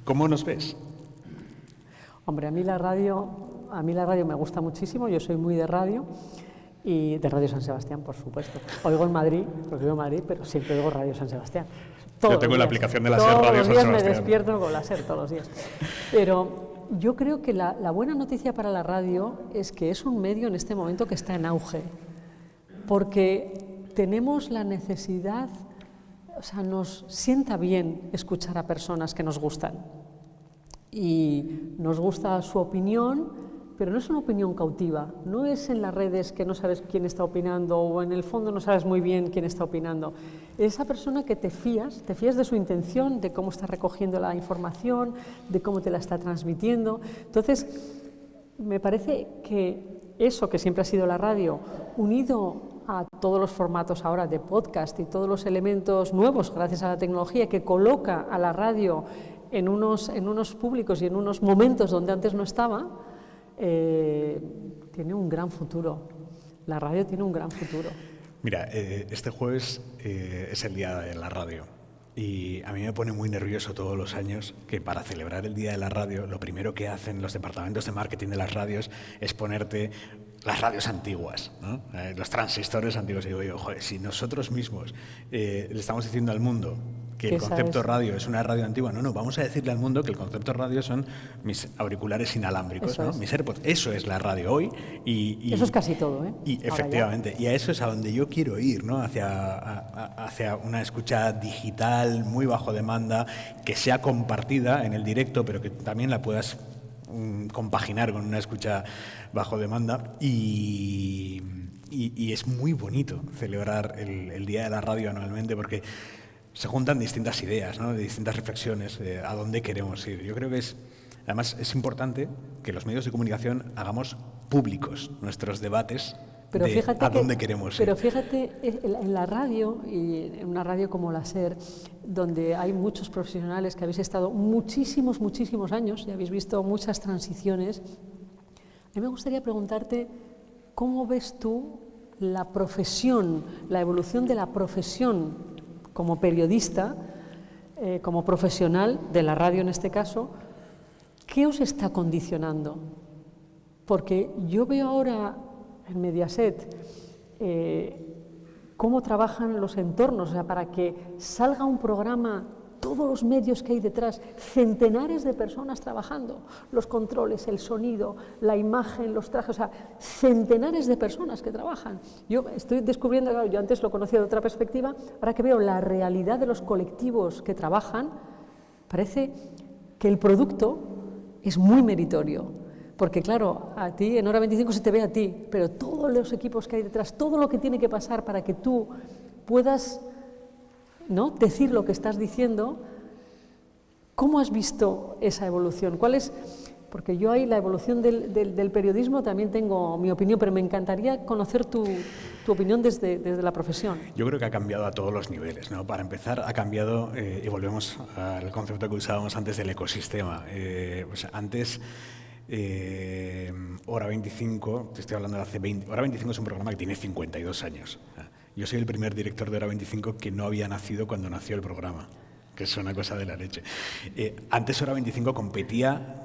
¿Cómo nos ves? Hombre, a mí la radio me gusta muchísimo, yo soy muy de radio, y de Radio San Sebastián, por supuesto. Oigo en Madrid, porque vivo en Madrid, pero siempre oigo Radio San Sebastián. Yo tengo la aplicación de la SER Radio San Sebastián. Todos los días me despierto con la SER, todos los días. Pero yo creo que la buena noticia para la radio es que es un medio en este momento que está en auge, porque tenemos la necesidad, o sea, nos sienta bien escuchar a personas que nos gustan y nos gusta su opinión, pero no es una opinión cautiva, no es en las redes que no sabes quién está opinando o en el fondo no sabes muy bien quién está opinando. Es esa persona que te fías de su intención, de cómo está recogiendo la información, de cómo te la está transmitiendo. Entonces, me parece que eso que siempre ha sido la radio, unido a todos los formatos ahora de podcast y todos los elementos nuevos gracias a la tecnología que coloca a la radio en unos públicos y en unos momentos donde antes no estaba, tiene un gran futuro. La radio tiene un gran futuro. Mira, este jueves es el Día de la Radio y a mí me pone muy nervioso todos los años que para celebrar el Día de la Radio lo primero que hacen los departamentos de marketing de las radios es ponerte las radios antiguas, ¿no? Los transistores antiguos. Y digo, joder, si nosotros mismos le estamos diciendo al mundo que el concepto radio es una radio antigua, no, vamos a decirle al mundo que el concepto radio son mis auriculares inalámbricos, ¿no? Mis AirPods. Eso es la radio hoy. Y eso es casi todo, ¿eh? Y efectivamente, y a eso es a donde yo quiero ir, ¿no? Hacia una escucha digital muy bajo demanda, que sea compartida en el directo, pero que también la puedas compaginar con una escucha bajo demanda. Y es muy bonito celebrar el Día de la Radio anualmente porque se juntan distintas ideas, ¿no? Distintas reflexiones a dónde queremos ir. Yo creo que además es importante que los medios de comunicación hagamos públicos nuestros debates a dónde queremos ir. Pero fíjate, en la radio, y en una radio como la SER, donde hay muchos profesionales que habéis estado muchísimos años y habéis visto muchas transiciones, a mí me gustaría preguntarte, ¿cómo ves tú la profesión, la evolución de la profesión como periodista, como profesional de la radio en este caso? ¿Qué os está condicionando? Porque yo veo ahora en Mediaset cómo trabajan los entornos, o sea, para que salga un programa, todos los medios que hay detrás, centenares de personas trabajando, los controles, el sonido, la imagen, los trajes, o sea, centenares de personas que trabajan. Yo estoy descubriendo, claro, yo antes lo conocía de otra perspectiva, ahora que veo la realidad de los colectivos que trabajan, parece que el producto es muy meritorio. Porque claro, a ti en Hora 25 se te ve a ti, pero todos los equipos que hay detrás, todo lo que tiene que pasar para que tú puedas, ¿no?, decir lo que estás diciendo, ¿cómo has visto esa evolución? ¿Cuál es? Porque yo ahí la evolución del periodismo también tengo mi opinión, pero me encantaría conocer tu opinión desde la profesión. Yo creo que ha cambiado a todos los niveles, ¿no? Para empezar, ha cambiado, y volvemos al concepto que usábamos antes del ecosistema. Pues antes, Hora 25, te estoy hablando de hace 20... Hora 25 es un programa que tiene 52 años. Yo soy el primer director de Hora 25 que no había nacido cuando nació el programa, que es una cosa de la leche. Antes Hora 25 competía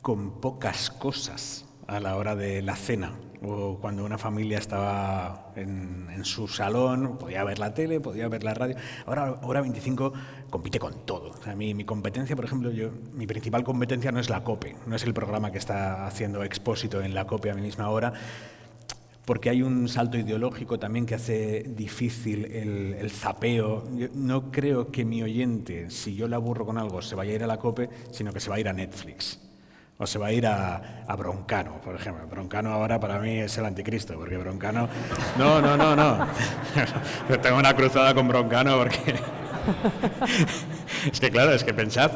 con pocas cosas a la hora de la cena, o cuando una familia estaba en su salón, podía ver la tele, podía ver la radio. Ahora Hora 25 compite con todo. O sea, mi competencia, por ejemplo, mi principal competencia no es la COPE, no es el programa que está haciendo Expósito en la COPE a mi misma hora, porque hay un salto ideológico también que hace difícil el zapeo. Yo no creo que mi oyente, si yo le aburro con algo, se vaya a ir a la COPE, sino que se va a ir a Netflix. O se va a ir a Broncano, por ejemplo. Broncano ahora para mí es el anticristo, porque Broncano... No. Tengo una cruzada con Broncano porque... Es que claro, es que pensad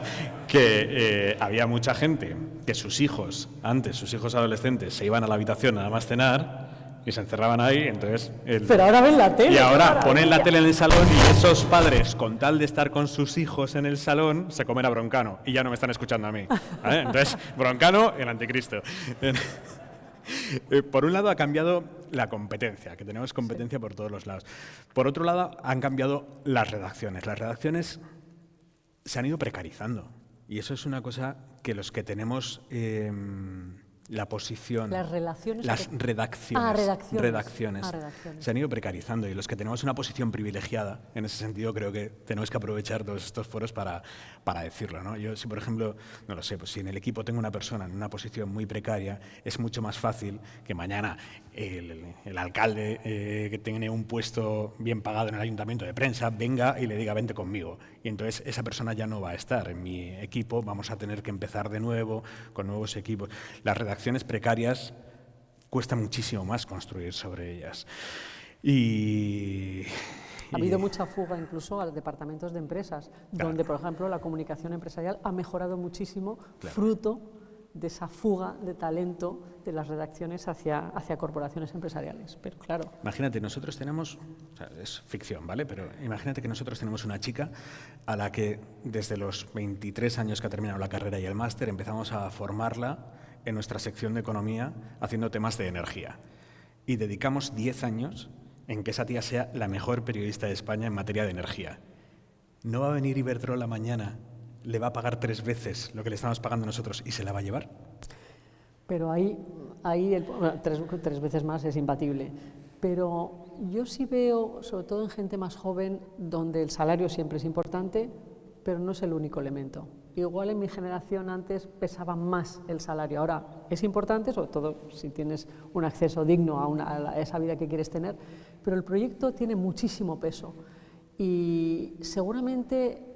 que había mucha gente que sus hijos adolescentes, se iban a la habitación nada más cenar y se encerraban ahí, entonces... Pero ahora ven la tele. Y ahora ponen la tele en el salón y esos padres, con tal de estar con sus hijos en el salón, se comen a Broncano y ya no me están escuchando a mí. ¿Vale? Entonces, Broncano, el anticristo. Por un lado ha cambiado la competencia, que tenemos competencia por todos los lados. Por otro lado han cambiado las redacciones. Las redacciones se han ido precarizando y eso es una cosa que los que tenemos... la posición... Las relaciones... Las redacciones. Se han ido precarizando y los que tenemos una posición privilegiada, en ese sentido creo que tenemos que aprovechar todos estos foros para decirlo, ¿no? Yo, si por ejemplo, no lo sé, pues si en el equipo tengo una persona en una posición muy precaria, es mucho más fácil que mañana el alcalde que tiene un puesto bien pagado en el ayuntamiento de prensa venga y le diga vente conmigo. Y entonces esa persona ya no va a estar en mi equipo, vamos a tener que empezar de nuevo con nuevos equipos. Las redacciones precarias cuesta muchísimo más construir sobre ellas. Ha habido mucha fuga incluso a los departamentos de empresas, claro, donde, por ejemplo, la comunicación empresarial ha mejorado muchísimo, claro, fruto de esa fuga de talento de las redacciones hacia corporaciones empresariales. Pero claro... Imagínate, nosotros tenemos, o sea, es ficción, ¿vale? Pero imagínate que nosotros tenemos una chica a la que desde los 23 años que ha terminado la carrera y el máster empezamos a formarla en nuestra sección de economía haciendo temas de energía. Y dedicamos 10 años en que esa tía sea la mejor periodista de España en materia de energía. ¿No va a venir Iberdrola mañana, le va a pagar 3 veces lo que le estamos pagando nosotros y se la va a llevar? Pero ahí tres veces más es imbatible. Pero yo sí veo, sobre todo en gente más joven, donde el salario siempre es importante, pero no es el único elemento. Igual en mi generación antes pesaba más el salario. Ahora es importante, sobre todo si tienes un acceso digno a esa vida que quieres tener, pero el proyecto tiene muchísimo peso. Y seguramente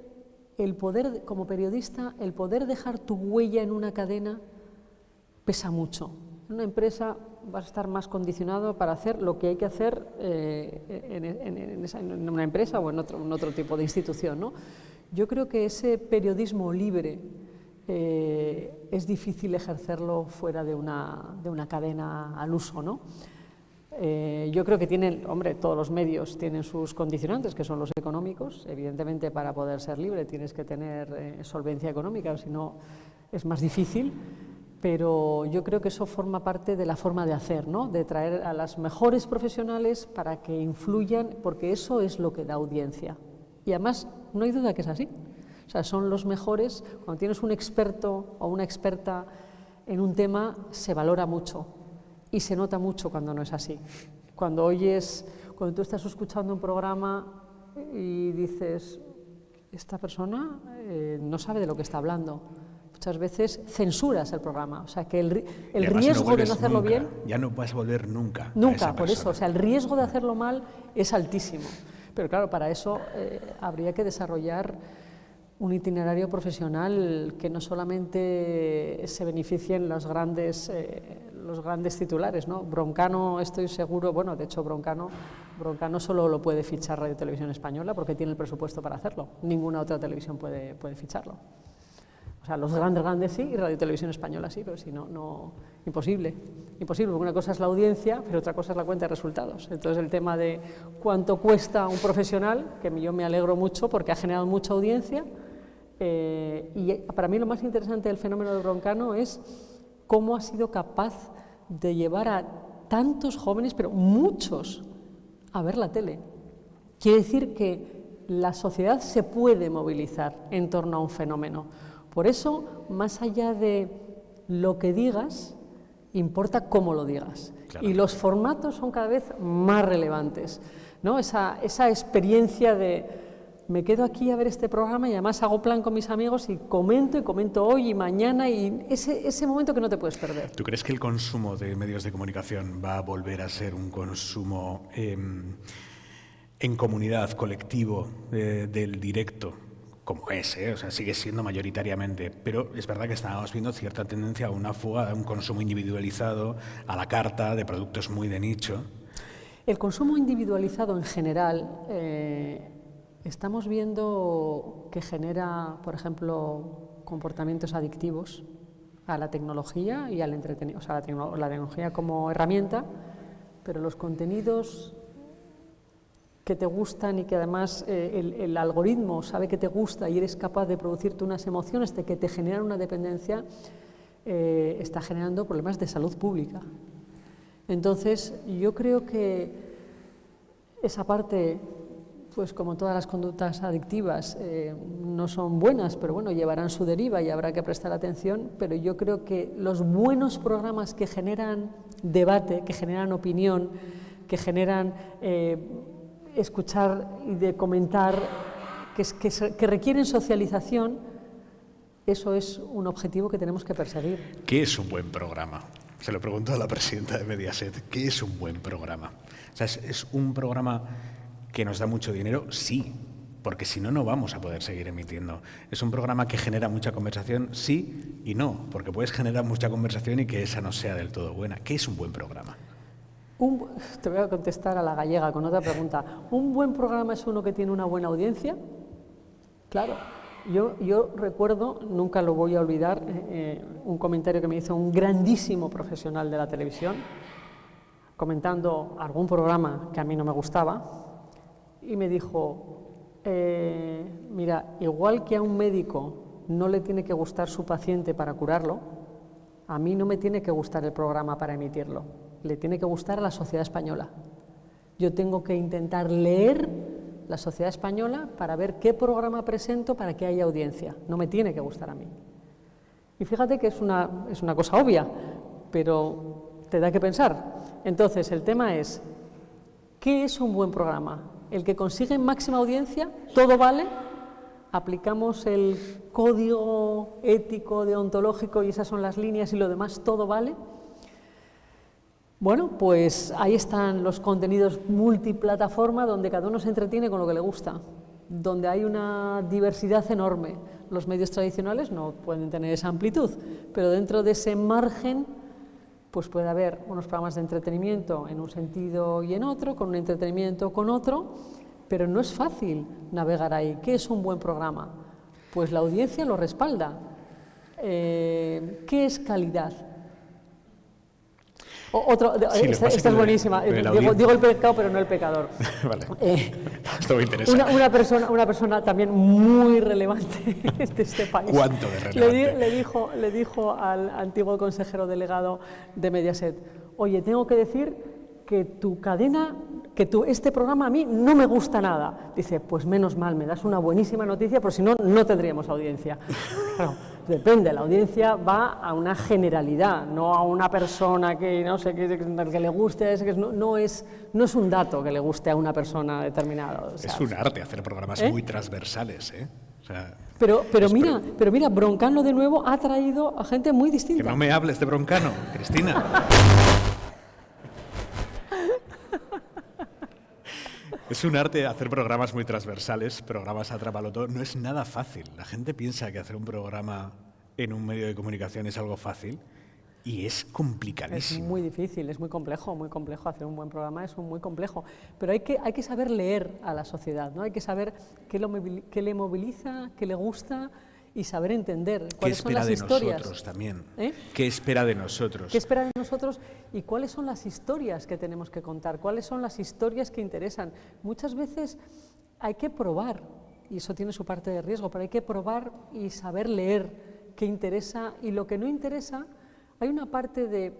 el poder, como periodista, el poder dejar tu huella en una cadena pesa mucho. En una empresa vas a estar más condicionado para hacer lo que hay que hacer en una empresa o en otro tipo de institución, ¿no? Yo creo que ese periodismo libre es difícil ejercerlo fuera de una cadena al uso, ¿no? Yo creo que todos los medios tienen sus condicionantes, que son los económicos. Evidentemente, para poder ser libre tienes que tener solvencia económica, si no es más difícil. Pero yo creo que eso forma parte de la forma de hacer, ¿no? De traer a las mejores profesionales para que influyan, porque eso es lo que da audiencia. Y además, no hay duda que es así. O sea, son los mejores. Cuando tienes un experto o una experta en un tema, se valora mucho. Y se nota mucho cuando no es así. Cuando tú estás escuchando un programa y dices, esta persona no sabe de lo que está hablando. Muchas veces censuras el programa. O sea, que el riesgo de no hacerlo bien... Ya no vas a volver nunca. Nunca, por eso. O sea, el riesgo de hacerlo mal es altísimo. Pero claro, para eso habría que desarrollar un itinerario profesional que no solamente se beneficien los grandes titulares, ¿no? Broncano, estoy seguro, bueno, de hecho Broncano solo lo puede fichar Radio Televisión Española porque tiene el presupuesto para hacerlo. Ninguna otra televisión puede ficharlo. O sea, los grandes sí y Radio Televisión Española sí, pero si no, imposible, porque una cosa es la audiencia, pero otra cosa es la cuenta de resultados. Entonces el tema de cuánto cuesta un profesional, que yo me alegro mucho porque ha generado mucha audiencia, y para mí lo más interesante del fenómeno de Broncano es cómo ha sido capaz de llevar a tantos jóvenes, pero muchos, a ver la tele. Quiere decir que la sociedad se puede movilizar en torno a un fenómeno. Por eso, más allá de lo que digas, importa cómo lo digas. Claro. Y los formatos son cada vez más relevantes, ¿no? Esa experiencia de me quedo aquí a ver este programa y además hago plan con mis amigos y comento hoy y mañana, y ese momento que no te puedes perder. ¿Tú crees que el consumo de medios de comunicación va a volver a ser un consumo en comunidad, colectivo, del directo? Como es, o sea, sigue siendo mayoritariamente, pero es verdad que estamos viendo cierta tendencia a una fuga, a un consumo individualizado, a la carta, de productos muy de nicho. El consumo individualizado en general, estamos viendo que genera, por ejemplo, comportamientos adictivos a la tecnología y al entretenimiento, o sea, la tecnología como herramienta, pero los contenidos que te gustan y que además el algoritmo sabe que te gusta y eres capaz de producirte unas emociones de que te generan una dependencia, está generando problemas de salud pública. Entonces, yo creo que esa parte, pues como todas las conductas adictivas, no son buenas, pero bueno, llevarán su deriva y habrá que prestar atención, pero yo creo que los buenos programas que generan debate, que generan opinión, que generan escuchar y de comentar, que requieren socialización, eso es un objetivo que tenemos que perseguir. ¿Qué es un buen programa? Se lo pregunto a la presidenta de Mediaset. ¿Qué es un buen programa? O sea, ¿es un programa que nos da mucho dinero? Sí, porque si no, no vamos a poder seguir emitiendo. ¿Es un programa que genera mucha conversación? Sí y no, porque puedes generar mucha conversación y que esa no sea del todo buena. ¿Qué es un buen programa? Te voy a contestar a la gallega con otra pregunta. ¿Un buen programa es uno que tiene una buena audiencia? Claro. Yo recuerdo, nunca lo voy a olvidar, un comentario que me hizo un grandísimo profesional de la televisión, comentando algún programa que a mí no me gustaba, y me dijo, mira, igual que a un médico no le tiene que gustar su paciente para curarlo, a mí no me tiene que gustar el programa para emitirlo. Le tiene que gustar a la sociedad española. Yo tengo que intentar leer la sociedad española para ver qué programa presento para que haya audiencia. No me tiene que gustar a mí. Y fíjate que es una cosa obvia, pero te da que pensar. Entonces, el tema es, ¿qué es un buen programa? ¿El que consigue máxima audiencia? ¿Todo vale? ¿Aplicamos el código ético, deontológico y esas son las líneas y lo demás todo vale? Bueno, pues ahí están los contenidos multiplataforma donde cada uno se entretiene con lo que le gusta, donde hay una diversidad enorme. Los medios tradicionales no pueden tener esa amplitud, pero dentro de ese margen pues puede haber unos programas de entretenimiento en un sentido y en otro, con un entretenimiento o con otro, pero no es fácil navegar ahí. ¿Qué es un buen programa? Pues la audiencia lo respalda. ¿Qué es calidad? Sí, esta es buenísima. Digo el pecado, pero no el pecador. Vale. Esto me interesa. Una persona también muy relevante de este país. ¿Cuánto de relevante? Le dijo al antiguo consejero delegado de Mediaset, oye, tengo que decir que tu cadena, este programa a mí no me gusta nada. Dice, pues menos mal, me das una buenísima noticia, porque si no, no tendríamos audiencia. Claro, depende, la audiencia va a una generalidad, no a una persona que no sé que le guste, no es un dato que le guste a una persona determinada. O sea, es un arte hacer programas muy transversales, ¿eh? O sea, pero mira, Broncano de nuevo ha traído a gente muy distinta. Que no me hables de Broncano, Cristina. Es un arte hacer programas muy transversales, programas Atrápalo Todo. No es nada fácil. La gente piensa que hacer un programa en un medio de comunicación es algo fácil y es complicadísimo. Es muy difícil, es muy complejo hacer un buen programa, es muy complejo. Pero hay que saber leer a la sociedad, ¿no? Hay que saber qué le moviliza, qué le gusta y saber entender cuáles son las historias. ¿Qué espera de nosotros también? ¿Qué espera de nosotros? ¿Qué espera de nosotros y cuáles son las historias que tenemos que contar? ¿Cuáles son las historias que interesan? Muchas veces hay que probar, y eso tiene su parte de riesgo, pero hay que probar y saber leer qué interesa y lo que no interesa. Hay una parte de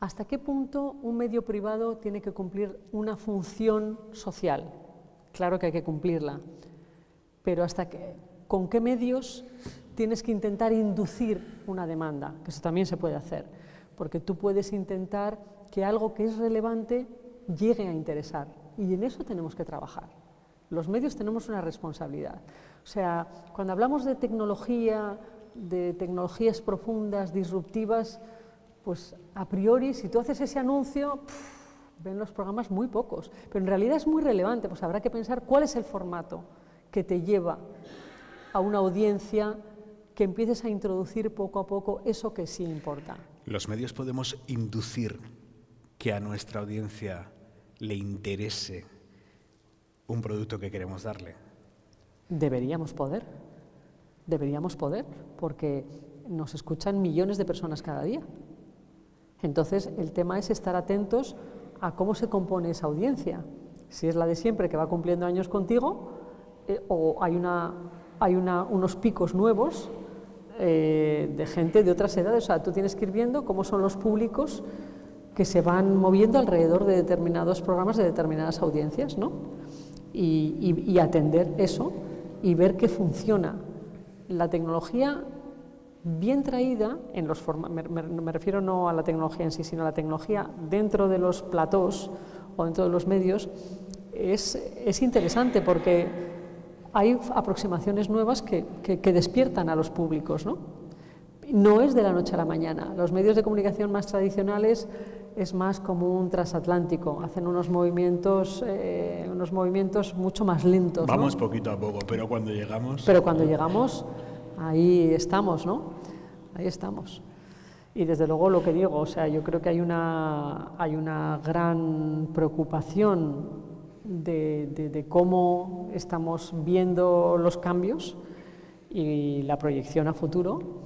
hasta qué punto un medio privado tiene que cumplir una función social. Claro que hay que cumplirla, pero con qué medios tienes que intentar inducir una demanda, que eso también se puede hacer, porque tú puedes intentar que algo que es relevante llegue a interesar, y en eso tenemos que trabajar. Los medios tenemos una responsabilidad. O sea, cuando hablamos de tecnologías profundas, disruptivas, pues a priori, si tú haces ese anuncio, ven los programas muy pocos, pero en realidad es muy relevante, pues habrá que pensar cuál es el formato que te lleva a una audiencia, que empieces a introducir poco a poco eso que sí importa. ¿Los medios podemos inducir que a nuestra audiencia le interese un producto que queremos darle? Deberíamos poder, porque nos escuchan millones de personas cada día. Entonces, el tema es estar atentos a cómo se compone esa audiencia. Si es la de siempre, que va cumpliendo años contigo, o hay unos picos nuevos de gente de otras edades. O sea, tú tienes que ir viendo cómo son los públicos que se van moviendo alrededor de determinados programas, de determinadas audiencias, ¿no? Y atender eso y ver qué funciona. La tecnología bien traída, me refiero no a la tecnología en sí, sino a la tecnología dentro de los platós o dentro de los medios, es interesante porque hay aproximaciones nuevas que despiertan a los públicos, ¿no? No es de la noche a la mañana. Los medios de comunicación más tradicionales es más como un transatlántico, hacen unos movimientos mucho más lentos, ¿no? Vamos poquito a poco, pero cuando llegamos... Ahí estamos, ¿no? Ahí estamos. Y desde luego lo que digo, o sea, yo creo que hay una gran preocupación de cómo estamos viendo los cambios y la proyección a futuro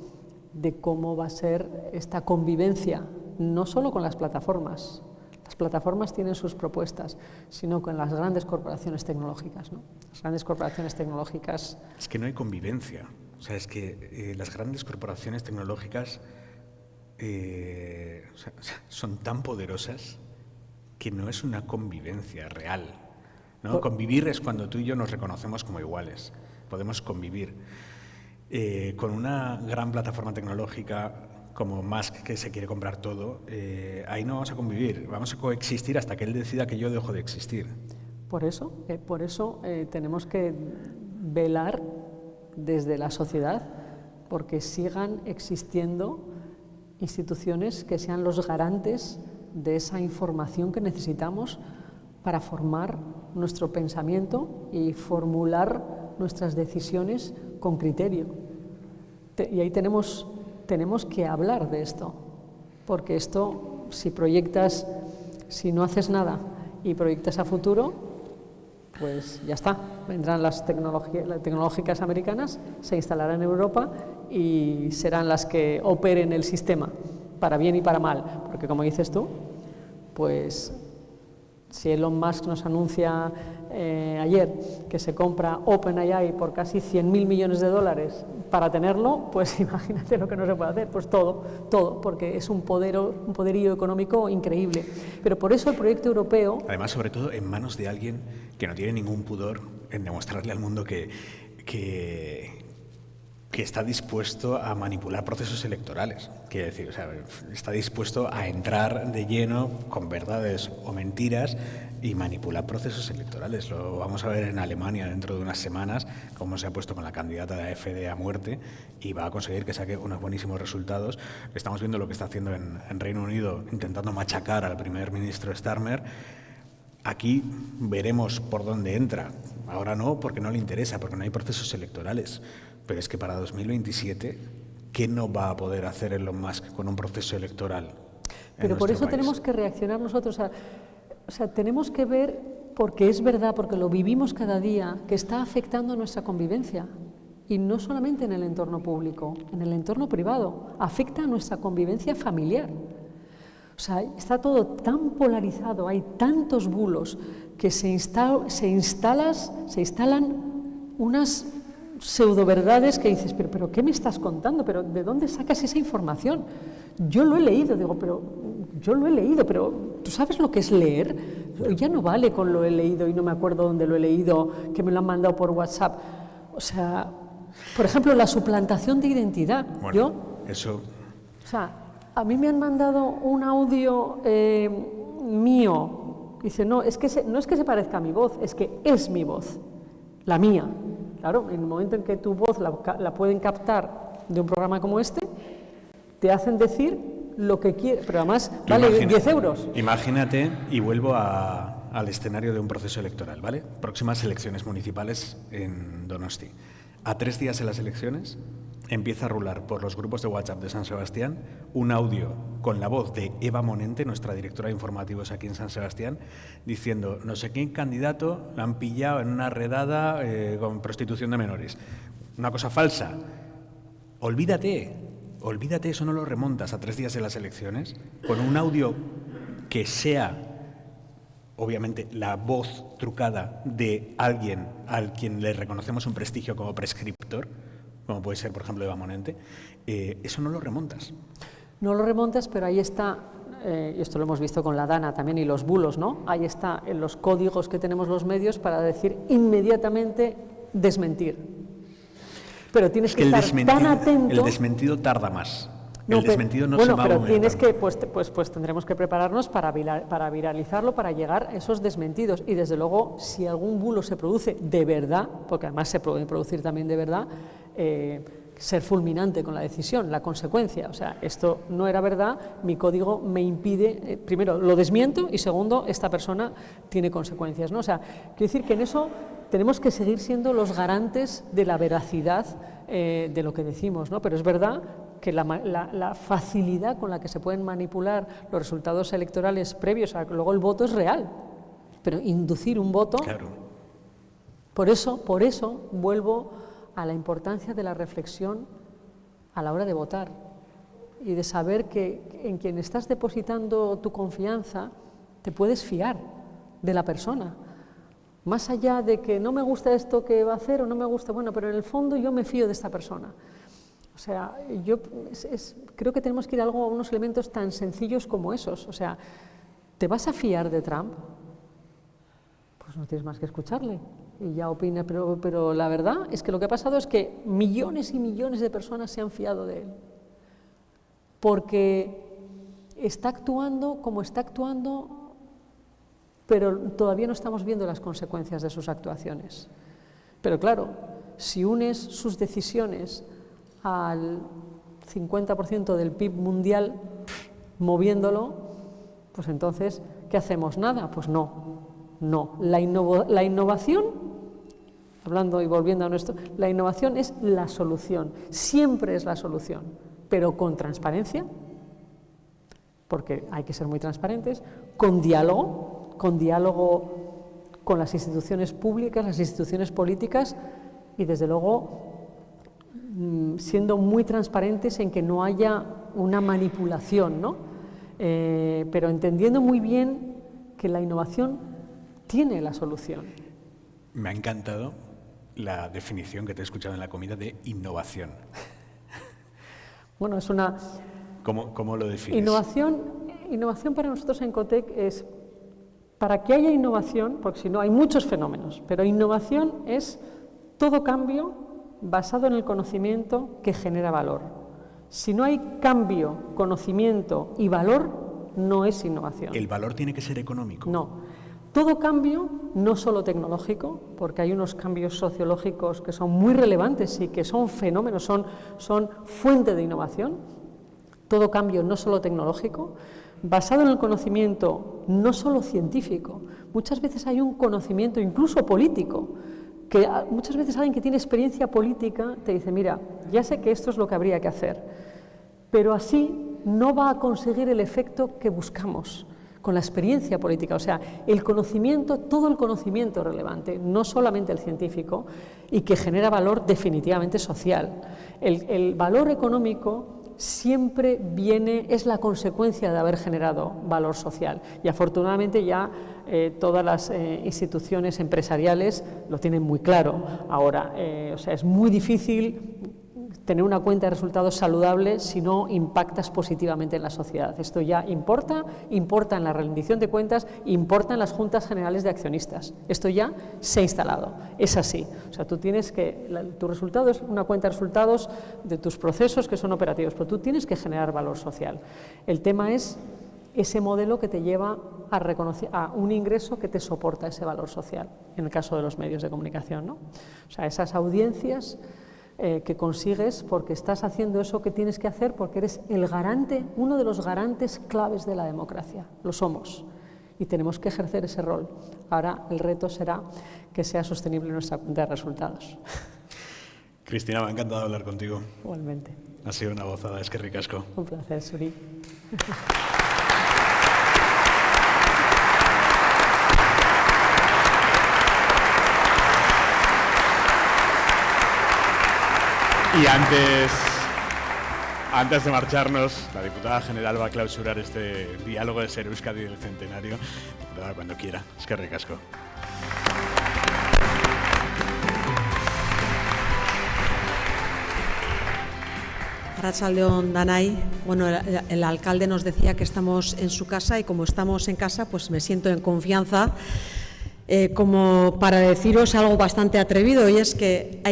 de cómo va a ser esta convivencia, no solo con las plataformas. Las plataformas tienen sus propuestas, sino con las grandes corporaciones tecnológicas, ¿no? Las grandes corporaciones tecnológicas... Es que no hay convivencia. O sea, es que las grandes corporaciones tecnológicas son tan poderosas que no es una convivencia real, ¿no? Convivir es cuando tú y yo nos reconocemos como iguales, podemos convivir. Con una gran plataforma tecnológica como Musk, que se quiere comprar todo, ahí no vamos a convivir, vamos a coexistir hasta que él decida que yo dejo de existir. Por eso tenemos que velar desde la sociedad porque sigan existiendo instituciones que sean los garantes de esa información que necesitamos para formar nuestro pensamiento y formular nuestras decisiones con criterio. Y ahí tenemos que hablar de esto, porque esto, si no haces nada y proyectas a futuro, pues ya está, vendrán las tecnológicas americanas, se instalarán en Europa y serán las que operen el sistema, para bien y para mal, porque como dices tú, pues si Elon Musk nos anuncia ayer que se compra OpenAI por casi 100.000 millones de dólares para tenerlo, pues imagínate lo que no se puede hacer, pues todo, porque es un poderío económico increíble. Pero por eso el proyecto europeo... Además, sobre todo en manos de alguien que no tiene ningún pudor en demostrarle al mundo que está dispuesto a manipular procesos electorales. Quiere decir, o sea, está dispuesto a entrar de lleno con verdades o mentiras y manipular procesos electorales. Lo vamos a ver en Alemania dentro de unas semanas, cómo se ha puesto con la candidata de AfD a muerte y va a conseguir que saque unos buenísimos resultados. Estamos viendo lo que está haciendo en Reino Unido, intentando machacar al primer ministro Starmer. Aquí veremos por dónde entra. Ahora no, porque no le interesa, porque no hay procesos electorales. Pero es que para 2027, ¿qué no va a poder hacer Elon Musk con un proceso electoral? Pero por eso tenemos que reaccionar nosotros. O sea, tenemos que ver, porque es verdad, porque lo vivimos cada día, que está afectando nuestra convivencia. Y no solamente en el entorno público, en el entorno privado. Afecta a nuestra convivencia familiar. O sea, está todo tan polarizado, hay tantos bulos que se instalan unas pseudoverdades que dices, pero ¿qué me estás contando? ¿Pero de dónde sacas esa información? Yo lo he leído, pero ¿tú sabes lo que es leer? Ya no vale con lo he leído y no me acuerdo dónde lo he leído, que me lo han mandado por WhatsApp. O sea, por ejemplo, la suplantación de identidad. Bueno, eso... O sea, a mí me han mandado un audio mío. Dice, no es que se parezca a mi voz, es que es mi voz, la mía. Claro, en el momento en que tu voz la pueden captar de un programa como este, te hacen decir lo que quieres, pero además vale 10 euros. Imagínate, y vuelvo al escenario de un proceso electoral, ¿vale? Próximas elecciones municipales en Donosti. A 3 días de las elecciones, empieza a rular por los grupos de WhatsApp de San Sebastián un audio con la voz de Eva Monente, nuestra directora de informativos aquí en San Sebastián, diciendo, no sé qué candidato la han pillado en una redada con prostitución de menores. Una cosa falsa. Olvídate, eso no lo remontas a 3 días de las elecciones, con un audio que sea, obviamente, la voz trucada de alguien al quien le reconocemos un prestigio como prescriptor, como puede ser, por ejemplo, Eva Monente, eso no lo remontas. No lo remontas, pero ahí está, y esto lo hemos visto con la Dana también y los bulos, ¿no? Ahí está en los códigos que tenemos los medios para decir inmediatamente desmentir. Pero tienes que estar tan atento... El desmentido tarda más. El desmentido no se va a pero mover tienes tanto. que, pues tendremos que prepararnos para viralizarlo, para llegar a esos desmentidos. Y desde luego, si algún bulo se produce de verdad, porque además se puede producir también de verdad, ser fulminante con la decisión, la consecuencia. O sea, esto no era verdad, mi código me impide, primero, lo desmiento y segundo, esta persona tiene consecuencias, ¿no? O sea, quiero decir que en eso tenemos que seguir siendo los garantes de la veracidad de lo que decimos, ¿no? Pero es verdad que la facilidad con la que se pueden manipular los resultados electorales previos, o sea, luego el voto es real, pero inducir un voto... Claro. Por eso vuelvo a la importancia de la reflexión a la hora de votar y de saber que en quien estás depositando tu confianza te puedes fiar de la persona. Más allá de que no me gusta esto que va a hacer o no me gusta, bueno, pero en el fondo yo me fío de esta persona. O sea, creo que tenemos que ir a unos elementos tan sencillos como esos. O sea, ¿te vas a fiar de Trump? Pues no tienes más que escucharle y ya opina, pero la verdad es que lo que ha pasado es que millones y millones de personas se han fiado de él porque está actuando como está actuando, pero todavía no estamos viendo las consecuencias de sus actuaciones. Pero claro, si unes sus decisiones al 50% del PIB mundial moviéndolo, pues entonces, ¿qué hacemos? ¿Nada? Pues no. La innovación, hablando y volviendo a nuestro, la innovación es la solución, siempre es la solución, pero con transparencia, porque hay que ser muy transparentes, con diálogo con las instituciones públicas, las instituciones políticas y desde luego siendo muy transparentes en que no haya una manipulación, ¿no? Pero entendiendo muy bien que la innovación tiene la solución. Me ha encantado la definición que te he escuchado en la comida de innovación. Bueno, es una... ¿Cómo lo defines? Innovación para nosotros en Cotec es, para que haya innovación, porque si no hay muchos fenómenos, pero innovación es todo cambio basado en el conocimiento que genera valor. Si no hay cambio, conocimiento y valor, no es innovación. ¿El valor tiene que ser económico? No. Todo cambio, no solo tecnológico, porque hay unos cambios sociológicos que son muy relevantes y que son fenómenos, son fuente de innovación. Todo cambio, no solo tecnológico, basado en el conocimiento no solo científico, muchas veces hay un conocimiento incluso político, que muchas veces alguien que tiene experiencia política te dice, mira, ya sé que esto es lo que habría que hacer, pero así no va a conseguir el efecto que buscamos con la experiencia política. O sea, el conocimiento, todo el conocimiento relevante, no solamente el científico, y que genera valor definitivamente social. El valor económico siempre es la consecuencia de haber generado valor social. Y afortunadamente ya todas las instituciones empresariales lo tienen muy claro ahora. O sea, es muy difícil tener una cuenta de resultados saludable si no impactas positivamente en la sociedad. Esto ya importa en la rendición de cuentas, importa en las juntas generales de accionistas. Esto ya se ha instalado, es así. O sea, tú tienes que, tu resultado es una cuenta de resultados de tus procesos que son operativos, pero tú tienes que generar valor social. El tema es ese modelo que te lleva a un ingreso que te soporta ese valor social, en el caso de los medios de comunicación, ¿no? O sea, esas audiencias que consigues porque estás haciendo eso que tienes que hacer, porque eres el garante, uno de los garantes claves de la democracia. Lo somos y tenemos que ejercer ese rol. Ahora el reto será que sea sostenible nuestra cuenta de resultados. Cristina, me ha encantado hablar contigo. Igualmente. Ha sido una gozada, es que ricasco. Un placer, Suri. Y antes de marcharnos, la diputada general va a clausurar este diálogo de Ser Euskadi del Centenario. Diputada, cuando quiera. Es que ricasco. Arratsaldeon danai. Bueno, el alcalde nos decía que estamos en su casa y como estamos en casa, pues me siento en confianza como para deciros algo bastante atrevido, y es que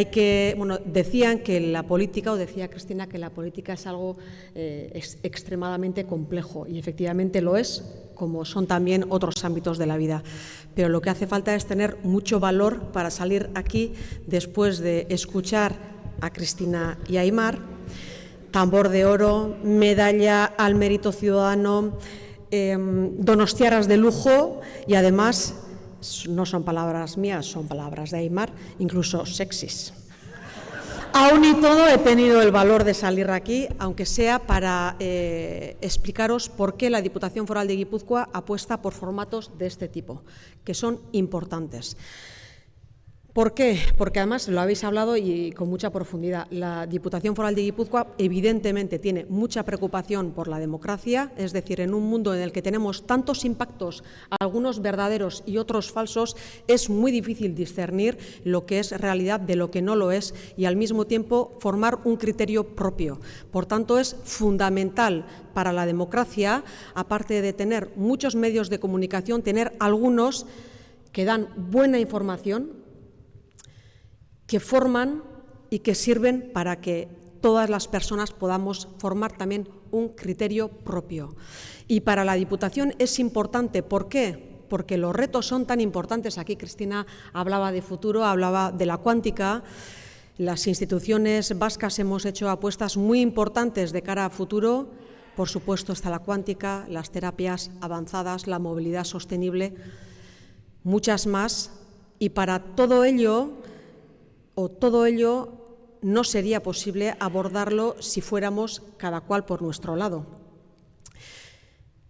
decían que la política, o decía Cristina, que la política es algo extremadamente complejo, y efectivamente lo es, como son también otros ámbitos de la vida. Pero lo que hace falta es tener mucho valor para salir aquí después de escuchar a Cristina y a Aimar, tambor de oro, medalla al mérito ciudadano, donostiarras de lujo, y además no son palabras mías, son palabras de Aimar, incluso sexys. Aún y todo he tenido el valor de salir aquí, aunque sea para explicaros por qué la Diputación Foral de Guipúzcoa apuesta por formatos de este tipo, que son importantes. ¿Por qué? Porque además lo habéis hablado y con mucha profundidad. La Diputación Foral de Guipúzcoa evidentemente tiene mucha preocupación por la democracia, es decir, en un mundo en el que tenemos tantos impactos, algunos verdaderos y otros falsos, es muy difícil discernir lo que es realidad de lo que no lo es y al mismo tiempo formar un criterio propio. Por tanto, es fundamental para la democracia, aparte de tener muchos medios de comunicación, tener algunos que dan buena información, que forman y que sirven para que todas las personas podamos formar también un criterio propio. Y para la Diputación es importante, ¿por qué? Porque los retos son tan importantes. Aquí Cristina hablaba de futuro, hablaba de la cuántica. Las instituciones vascas hemos hecho apuestas muy importantes de cara a futuro. Por supuesto está la cuántica, las terapias avanzadas, la movilidad sostenible, muchas más. Y para todo ello no sería posible abordarlo si fuéramos cada cual por nuestro lado.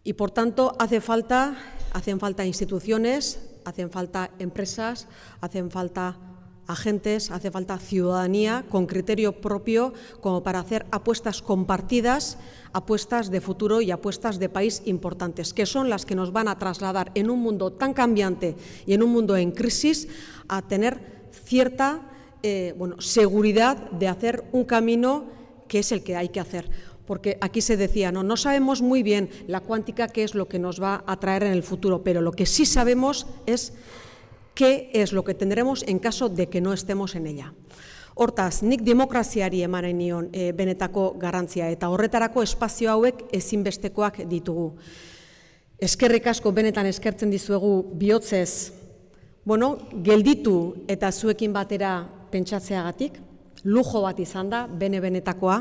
Y por tanto hacen falta instituciones, hacen falta empresas, hacen falta agentes, hace falta ciudadanía con criterio propio como para hacer apuestas compartidas, apuestas de futuro y apuestas de país importantes, que son las que nos van a trasladar en un mundo tan cambiante y en un mundo en crisis a tener cierta seguridad de hacer un camino que es el que hay que hacer. Porque aquí se decía, no sabemos muy bien la cuántica qué es lo que nos va a traer en el futuro, pero lo que sí sabemos es qué es lo que tendremos en caso de que no estemos en ella. Hortaz, nik demokraziari emanen nion benetako garrantzia eta horretarako espazio hauek ezinbestekoak ditugu. Eskerrik asko benetan eskertzen dizuegu bihotzez, gelditu eta zuekin batera pentsatzeagatik, lujo bat izan da, benetakoa.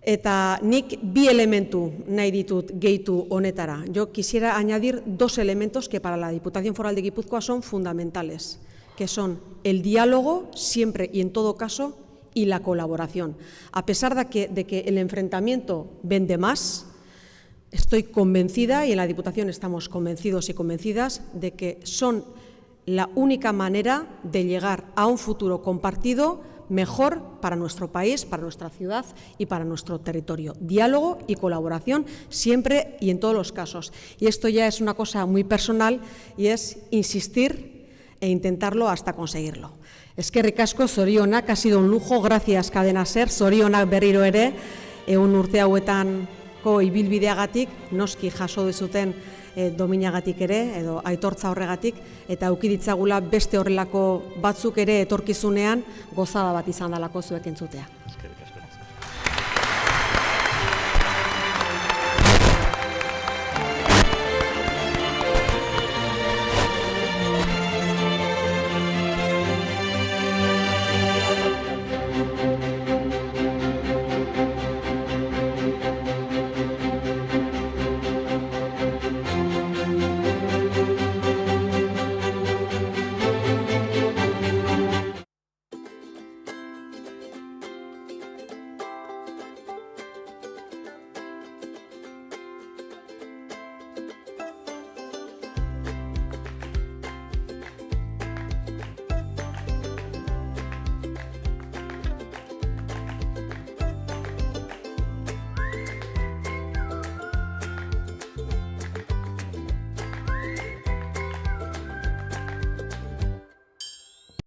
Eta nik bi elementu nahi ditut gehitu honetara. Yo quisiera añadir 2 elementos que para la Diputación Foral de Guipúzcoa son fundamentales, que son el diálogo siempre y en todo caso y la colaboración. A pesar de que el enfrentamiento vende más, estoy convencida, y en la Diputación estamos convencidos y convencidas, de que son la única manera de llegar a un futuro compartido mejor para nuestro país, para nuestra ciudad y para nuestro territorio. Diálogo y colaboración siempre y en todos los casos. Y esto ya es una cosa muy personal y es insistir e intentarlo hasta conseguirlo. Eskerrik asko, zorionak, ha sido un lujo, gracias Cadena Ser, zorionak berriro ere, un urte hauetanko ibilbideagatik, noski jaso dezuten dominagatik ere, edo aitortza horregatik, eta eduki ditzagula beste horrelako batzuk ere etorkizunean gozada bat izan dalako zuek entzutea.